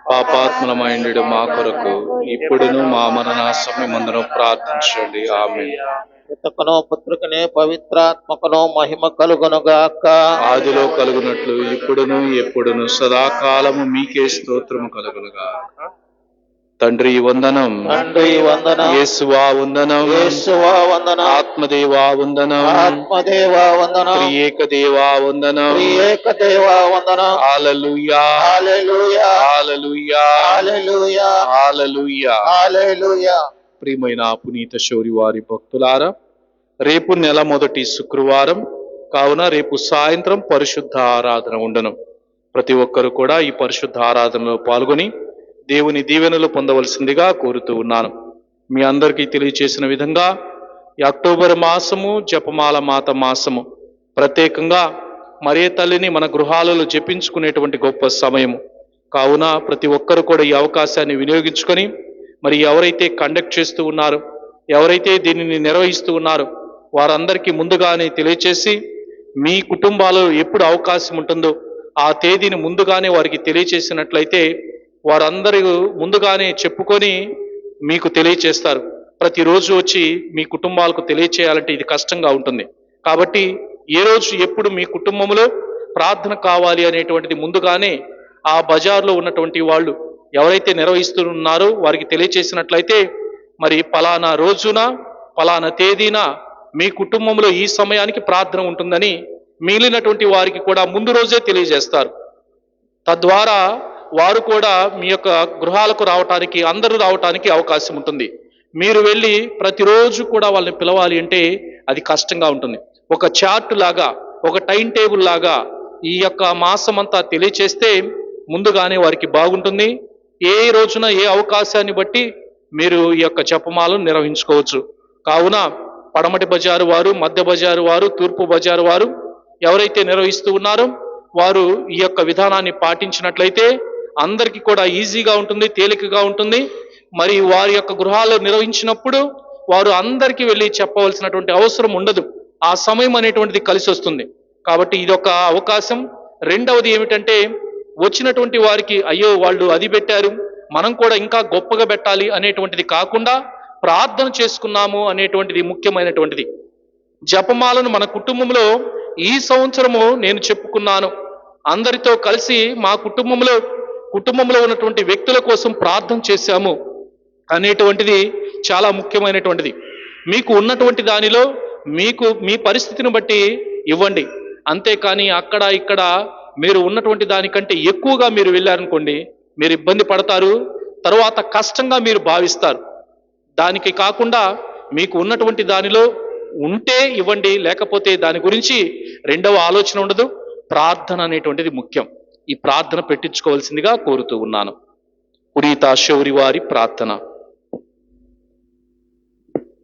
పాపాత్మలమైండు మా కొరకు ఇప్పుడును మా మరణ సమయమందును ప్రార్థించండి. ఆమేన్. పితకును పుత్రుకునే పవిత్రాత్మకును మహిమ కలుగునుగాక. ఆదిలో కలుగునట్లు ఇప్పుడును ఎప్పుడును సదాకాలము మీకే స్తోత్రము కలుగునుగా. తండ్రి వందనం, తండ్రి వందనం, యేసువా వందనం, యేసువా వందనం, ఆత్మదేవా వందనం, ఆత్మదేవా వందనం, త్రియేక దేవా వందనం, త్రియేక దేవా వందనం. హల్లెలూయా, హల్లెలూయా, హల్లెలూయా, హల్లెలూయా, హల్లెలూయా. హల్లెలూయా. ప్రియమైన పునీత శౌరి వారి భక్తులారా, రేపు నెల మొదటి శుక్రవారం కావున రేపు సాయంత్రం పరిశుద్ధ ఆరాధన ఉండను. ప్రతి ఒక్కరు కూడా ఈ పరిశుద్ధ ఆరాధనలో పాల్గొని దేవుని దీవెనలు పొందవలసిందిగా కోరుతూ ఉన్నాను. మీ అందరికీ తెలియచేసిన విధంగా ఈ అక్టోబర్ మాసము జపమాల మాత మాసము. ప్రత్యేకంగా మరియ తల్లిని మన గృహాలలో జపించుకునేటువంటి గొప్ప సమయము కావున ప్రతి ఒక్కరు కూడా ఈ అవకాశాన్ని వినియోగించుకొని, మరి ఎవరైతే కండక్ట్ చేస్తూ ఉన్నారో, ఎవరైతే దీనిని నిర్వహిస్తూ ఉన్నారో వారందరికీ ముందుగానే తెలియచేసి, మీ కుటుంబాలలో ఎప్పుడు అవకాశం ఉంటుందో ఆ తేదీని ముందుగానే వారికి తెలియచేసినట్లయితే వారందరూ ముందుగానే చెప్పుకొని మీకు తెలియచేస్తారు. ప్రతిరోజు వచ్చి మీ కుటుంబాలకు తెలియచేయాలంటే ఇది కష్టంగా ఉంటుంది. కాబట్టి ఏ రోజు ఎప్పుడు మీ కుటుంబంలో ప్రార్థన కావాలి అనేటువంటిది ముందుగానే ఆ బజార్లో ఉన్నటువంటి వాళ్ళు ఎవరైతే నిర్వహిస్తున్నారో వారికి తెలియచేసినట్లయితే, మరి పలానా రోజున పలానా తేదీన మీ కుటుంబంలో ఈ సమయానికి ప్రార్థన ఉంటుందని మిగిలినటువంటి వారికి కూడా ముందు రోజే తెలియజేస్తారు. తద్వారా వారు కూడా మీ యొక్క గృహాలకు రావటానికి, అందరూ రావటానికి అవకాశం ఉంటుంది. మీరు వెళ్ళి ప్రతిరోజు కూడా వాళ్ళని పిలవాలి అంటే అది కష్టంగా ఉంటుంది. ఒక చార్ట్ లాగా, ఒక టైం టేబుల్ లాగా ఈ యొక్క మాసం అంతా తెలియచేస్తే ముందుగానే వారికి బాగుంటుంది. ఏ రోజున ఏ అవకాశాన్ని బట్టి మీరు ఈ యొక్క జపమాలను నిర్వహించుకోవచ్చు. కావున పడమటి బజారు వారు, మధ్య బజారు వారు, తూర్పు బజారు వారు ఎవరైతే నిర్వహిస్తూ ఉన్నారో వారు ఈ యొక్క విధానాన్ని పాటించినట్లయితే అందరికీ కూడా ఈజీగా ఉంటుంది, తేలికగా ఉంటుంది. మరి వారి యొక్క గృహాల్లో నిర్వహించినప్పుడు వారు అందరికీ వెళ్ళి చెప్పవలసినటువంటి అవసరం ఉండదు. ఆ సమయం అనేటువంటిది కలిసి వస్తుంది. కాబట్టి ఇది ఒక అవకాశం. రెండవది ఏమిటంటే, వచ్చినటువంటి వారికి అయ్యో వాళ్ళు అది పెట్టారు, మనం కూడా ఇంకా గొప్పగా పెట్టాలి అనేటువంటిది కాకుండా ప్రార్థన చేసుకున్నాము అనేటువంటిది ముఖ్యమైనటువంటిది. జపమాలను మన కుటుంబంలో ఈ సంవత్సరము నేను చెప్పుకున్నాను, అందరితో కలిసి మా కుటుంబంలో ఉన్నటువంటి వ్యక్తుల కోసం ప్రార్థన చేశాము అనేటువంటిది చాలా ముఖ్యమైనటువంటిది. మీకు ఉన్నటువంటి దానిలో మీకు మీ పరిస్థితిని బట్టి ఇవ్వండి. అంతేకాని అక్కడ ఇక్కడ మీరు ఉన్నటువంటి దానికంటే ఎక్కువగా మీరు వెళ్ళారనుకోండి, మీరు ఇబ్బంది పడతారు, తర్వాత కష్టంగా మీరు భావిస్తారు. దానికి కాకుండా మీకు ఉన్నటువంటి దానిలో ఉంటే ఇవ్వండి, లేకపోతే దాని గురించి రెండవ ఆలోచన ఉండదు. ప్రార్థన అనేటువంటిది ముఖ్యం. ఈ ప్రార్థన పెట్టించుకోవాల్సిందిగా కోరుతూ ఉన్నాను. పునీత శౌరి వారి ప్రార్థన.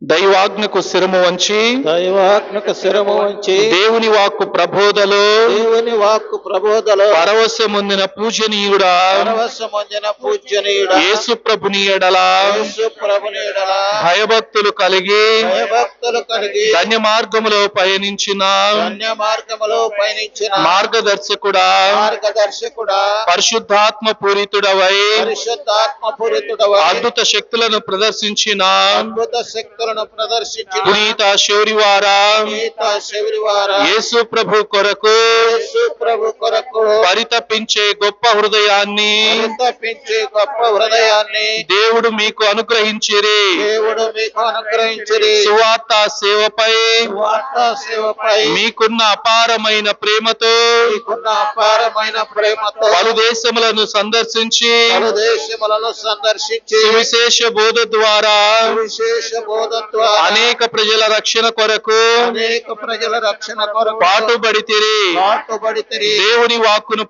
దైవాజ్ఞకు శిరము వంచి, దైవాత్మక శిరము వంచి, దేవుని వాక్కు ప్రబోధలో దేవుని వాక్కు ప్రబోధలో పరవశమొందిన పూజనీయుడా, పరవశమొందిన పూజ్యనీయుడా, యేసు ప్రభుని ఎడల యేసు ప్రభుని ఎడల భయభక్తులు కలిగి భయభక్తులు కలిగి ధన్య మార్గములో పయనించిన ధన్య మార్గములో పయనించిన మార్గదర్శకుడా, మార్గదర్శకుడా, పరిశుద్ధాత్మ పూరితుడవై పరిశుద్ధాత్మ పూరితుడవై అద్భుత శక్తులను ప్రదర్శించిన అద్భుత శక్తులను ప్రదర్శించిన పునీత శౌరివారా, పునీత శౌరివారా, యేసు ప్రభు కొరకు యేసు ప్రభు కొరకు పరితపించే గొప్ప హృదయాన్ని పరితపించే గొప్ప హృదయాన్ని దేవుడు మీకు అనుగ్రహించిరి. దేవుడు మీకు అనుగ్రహించిరి. సువార్త సేవపై వార్తా సేవపై మీకున్న అపారమైన ప్రేమతో మీకున్న అపారమైన ప్రేమతో పలు దేశములను సందర్శించి పలు దేశములను సందర్శించి సువిశేష బోధ ద్వారా విశేష బోధ ద్వారా అనేక ప్రజల రక్షణ కొరకు అనేక ప్రజల రక్షణ కొరకు పాటుపడితిరి. పాటుపడితిరి. దేవుని వాక్కును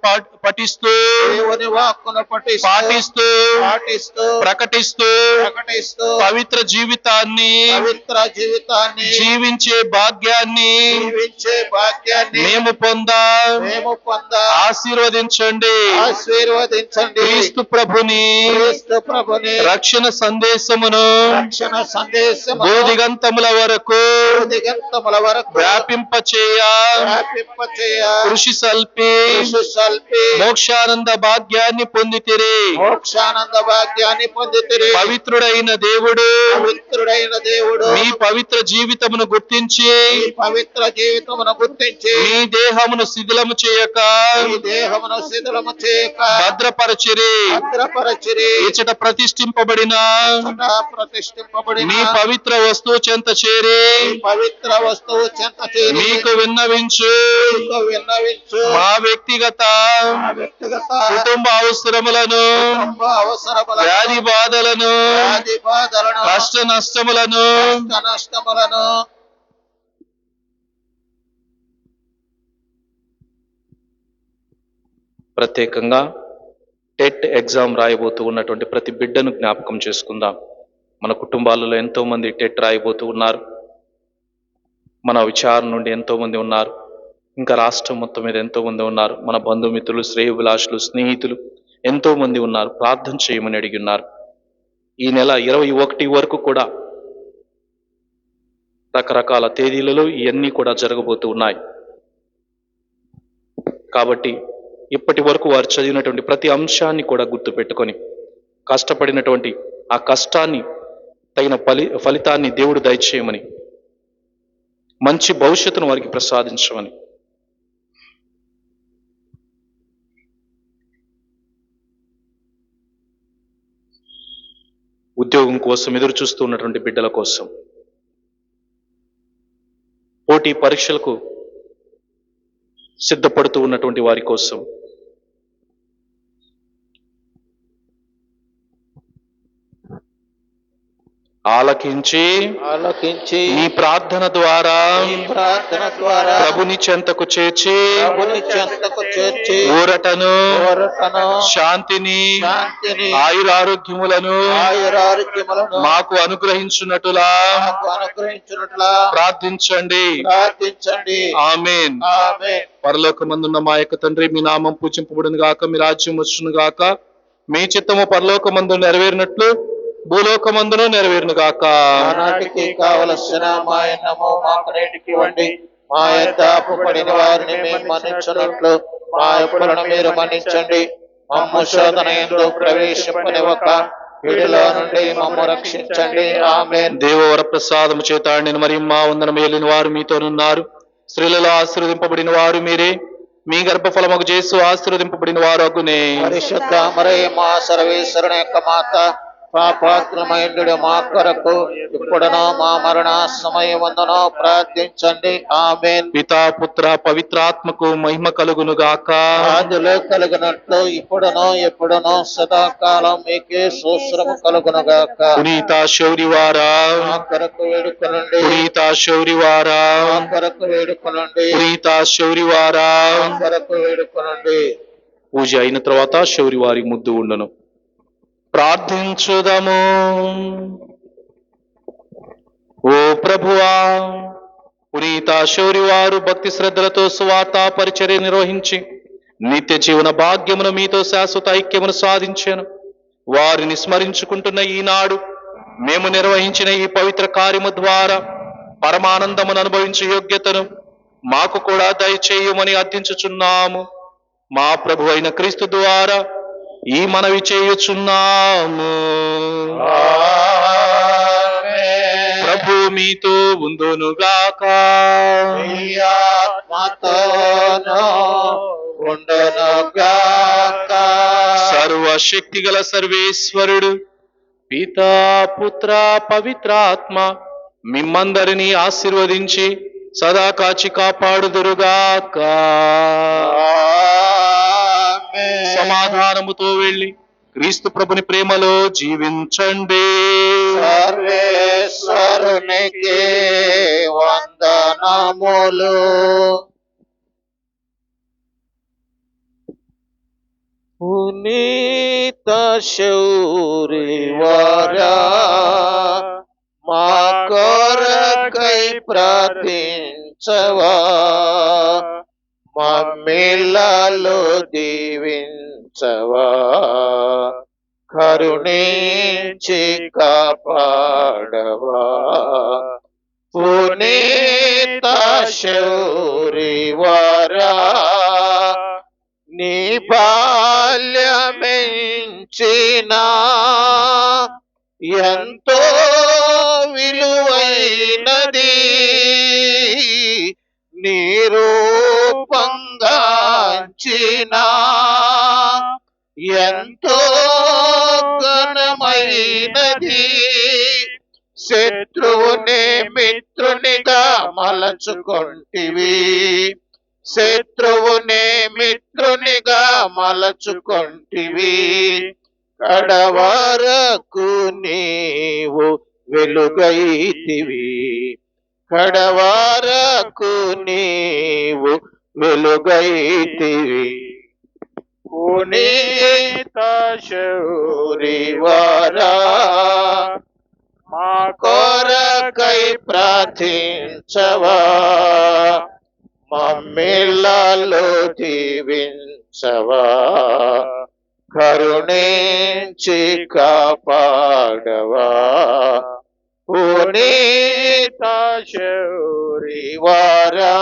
పఠిస్తూ దేవుని వాక్కును పాటిస్తూ ప్రకటిస్తూ పవిత్ర జీవితాన్ని జీవించే భాగ్యాన్ని మేము పొంద ఆశీర్వదించండి. క్రీస్తు ప్రభుని రక్షణ సందేశమును భూదిగంతముల వరకు వ్యాపింపచేయ కృషి సల్పి మోక్షానంద భాగ్యాన్ని పొందితిరి. పవిత్రుడైన దేవుడు మీ పవిత్ర జీవితమును గుర్తించి మీ దేహమును శిథిలము చేయక భద్రపరచిరి. ఇచ్చట ప్రతిష్ఠింపబడిన మీ పవిత్ర వస్తువు చెంత చేరి మీకు విన్నవించు మా వ్యక్తిగత కుటుంబ అవసరములను వ్యాధి బాధలను కష్ట నష్టములను ప్రత్యేకంగా టెట్ ఎగ్జామ్ రాయబోతూ ఉన్నటువంటి ప్రతి బిడ్డను జ్ఞాపకం చేసుకుందాం. మన కుటుంబాలలో ఎంతో మంది టెట్ రాయబోతూ ఉన్నారు. మన విచారణ నుండి ఎంతో మంది ఉన్నారు. ఇంకా రాష్ట్రం మొత్తం మీద ఎంతో మంది ఉన్నారు. మన బంధుమిత్రులు, శ్రేయోభిలాషులు, స్నేహితులు ఎంతో మంది ఉన్నారు. ప్రార్థన చేయమని అడిగి ఉన్నారు. ఈ నెల 21 వరకు కూడా రకరకాల తేదీలలో ఇవన్నీ కూడా జరగబోతూ ఉన్నాయి. కాబట్టి ఇప్పటి వరకు వారు చదివినటువంటి ప్రతి అంశాన్ని కూడా గుర్తుపెట్టుకొని కష్టపడినటువంటి ఆ కష్టాన్ని తగిన ఫలితాన్ని దేవుడు దయచేయమని, మంచి భవిష్యత్తును వారికి ప్రసాదించమని, ఉద్యోగం కోసం ఎదురు చూస్తూ ఉన్నటువంటి బిడ్డల కోసం, పోటీ పరీక్షలకు సిద్ధపడుతూ ఉన్నటువంటి వారి కోసం, ఆలకించి ఈ ప్రార్థన ద్వారా ప్రభుని చెంతకు చేర్చి ఊరటను, శాంతిని, ఆయురారోగ్యములను మాకు అనుగ్రహించున్నట్టులా ప్రార్థించండి. ఆమేన్. పరలోకమందున్న మా యొక్క తండ్రి, మీ నామం పూజింపబడును గాక, మీ రాజ్యం వచ్చును గాక, మీ చిత్తము పరలోకమందు నెరవేరినట్లు భూలోకమందును నెరవేరును గాక. ఆనాటికి కావలసిన మా అన్నము మాకు నేటికి ఇవ్వండి. మా యొద్ద అప్పు పడిన వారిని మేము మన్నించున్నట్లు మా అప్పులను మీరు మన్నించండి. మమ్ము శోధన యందు ప్రవేశింపనివ్వక కీడులో నుండి మమ్ము రక్షించండి. ఆమేన్. దేవవర ప్రసాదము చేత నేను మరి మా వందనము ఏలిన వారు మీతోనున్నారు. స్త్రీలలో ఆశీర్వదింపబడిన వారు మీరే, మీ గర్భఫలముకు యేసు ఆశీర్వదింపబడిన వారు అగునే. పరిశుద్ధ మరియమ్మ సర్వేశ్వరుని యొక్క మాత, పాపాత్ములమైనడు మా కొరకు ఇప్పుడును మా మరణ సమయమందును ప్రార్థించండి. ఆమేన్. పితా, పుత్ర, పవిత్రాత్మకు మహిమ కలుగును గాక. ఆదిలో కలుగునట్లు ఇప్పుడును ఎప్పుడును సదాకాలం మీకే స్తోత్రము కలుగును గాక. పునీత శౌరివారా మా కొరకు వేడుకొనండి. పునీత శౌరివారా మా కొరకు వేడుకొనండి. పునీత శౌరివారా. మా కొరకు వేడుకొనండి. పూజ అయిన తర్వాత శౌరివారి ముద్దు ఉండను. ప్రార్థించుదము. ఓ ప్రభువా, పునీత శౌరివారు భక్తి శ్రద్ధలతో సువార్తా పరిచర్య నిర్వహించి నిత్య జీవన భాగ్యమును మీతో శాశ్వత ఐక్యమును సాధించాను. వారిని స్మరించుకుంటున్న ఈనాడు మేము నిర్వహించిన ఈ పవిత్ర కార్యము ద్వారా పరమానందమును అనుభవించే యోగ్యతను మాకు కూడా దయచేయమని అర్థించుచున్నాము. మా ప్రభు అయిన క్రీస్తు ద్వారా ఈ మనవి చేయుచున్నాము. ప్రభు మీతో ఉండునుగాక. సర్వశక్తి గల సర్వేశ్వరుడు పితా, పుత్ర, పవిత్రాత్మ మిమ్మందరినీ ఆశీర్వదించి సదా కాచి కాపాడుదురుగాక. సమాధానముతో వెళ్ళి క్రీస్తు ప్రభుని ప్రేమలో జీవించండి. సర్వేశ్వరునికి వందనములు. పునీత శౌరివారా మా కొరకై ప్రార్థించవా, మమ్మిళ్ళలో దీవించవా, కరుణించి కాపాడవా. పునీత శౌరివారా నీ బాల్యమించిన ఎంతో విలువైనది, నీ రూపంగాంచిన ఎంతో ఘనమైనది. శత్రువునే మిత్రునిగా మలచుకొంటివి, శత్రువునే మిత్రునిగా మలచుకొంటివి. కడవరకు నీవు వెలుగైతివి, కడవరకు నీవు వెలుగైతివి. పునీత శౌరివారా మా కొరకై ప్రార్థించవా, మమ్మిళ్ళలో దీవించవా, కరుణించి కాపాడవా. పునీత శౌరివారా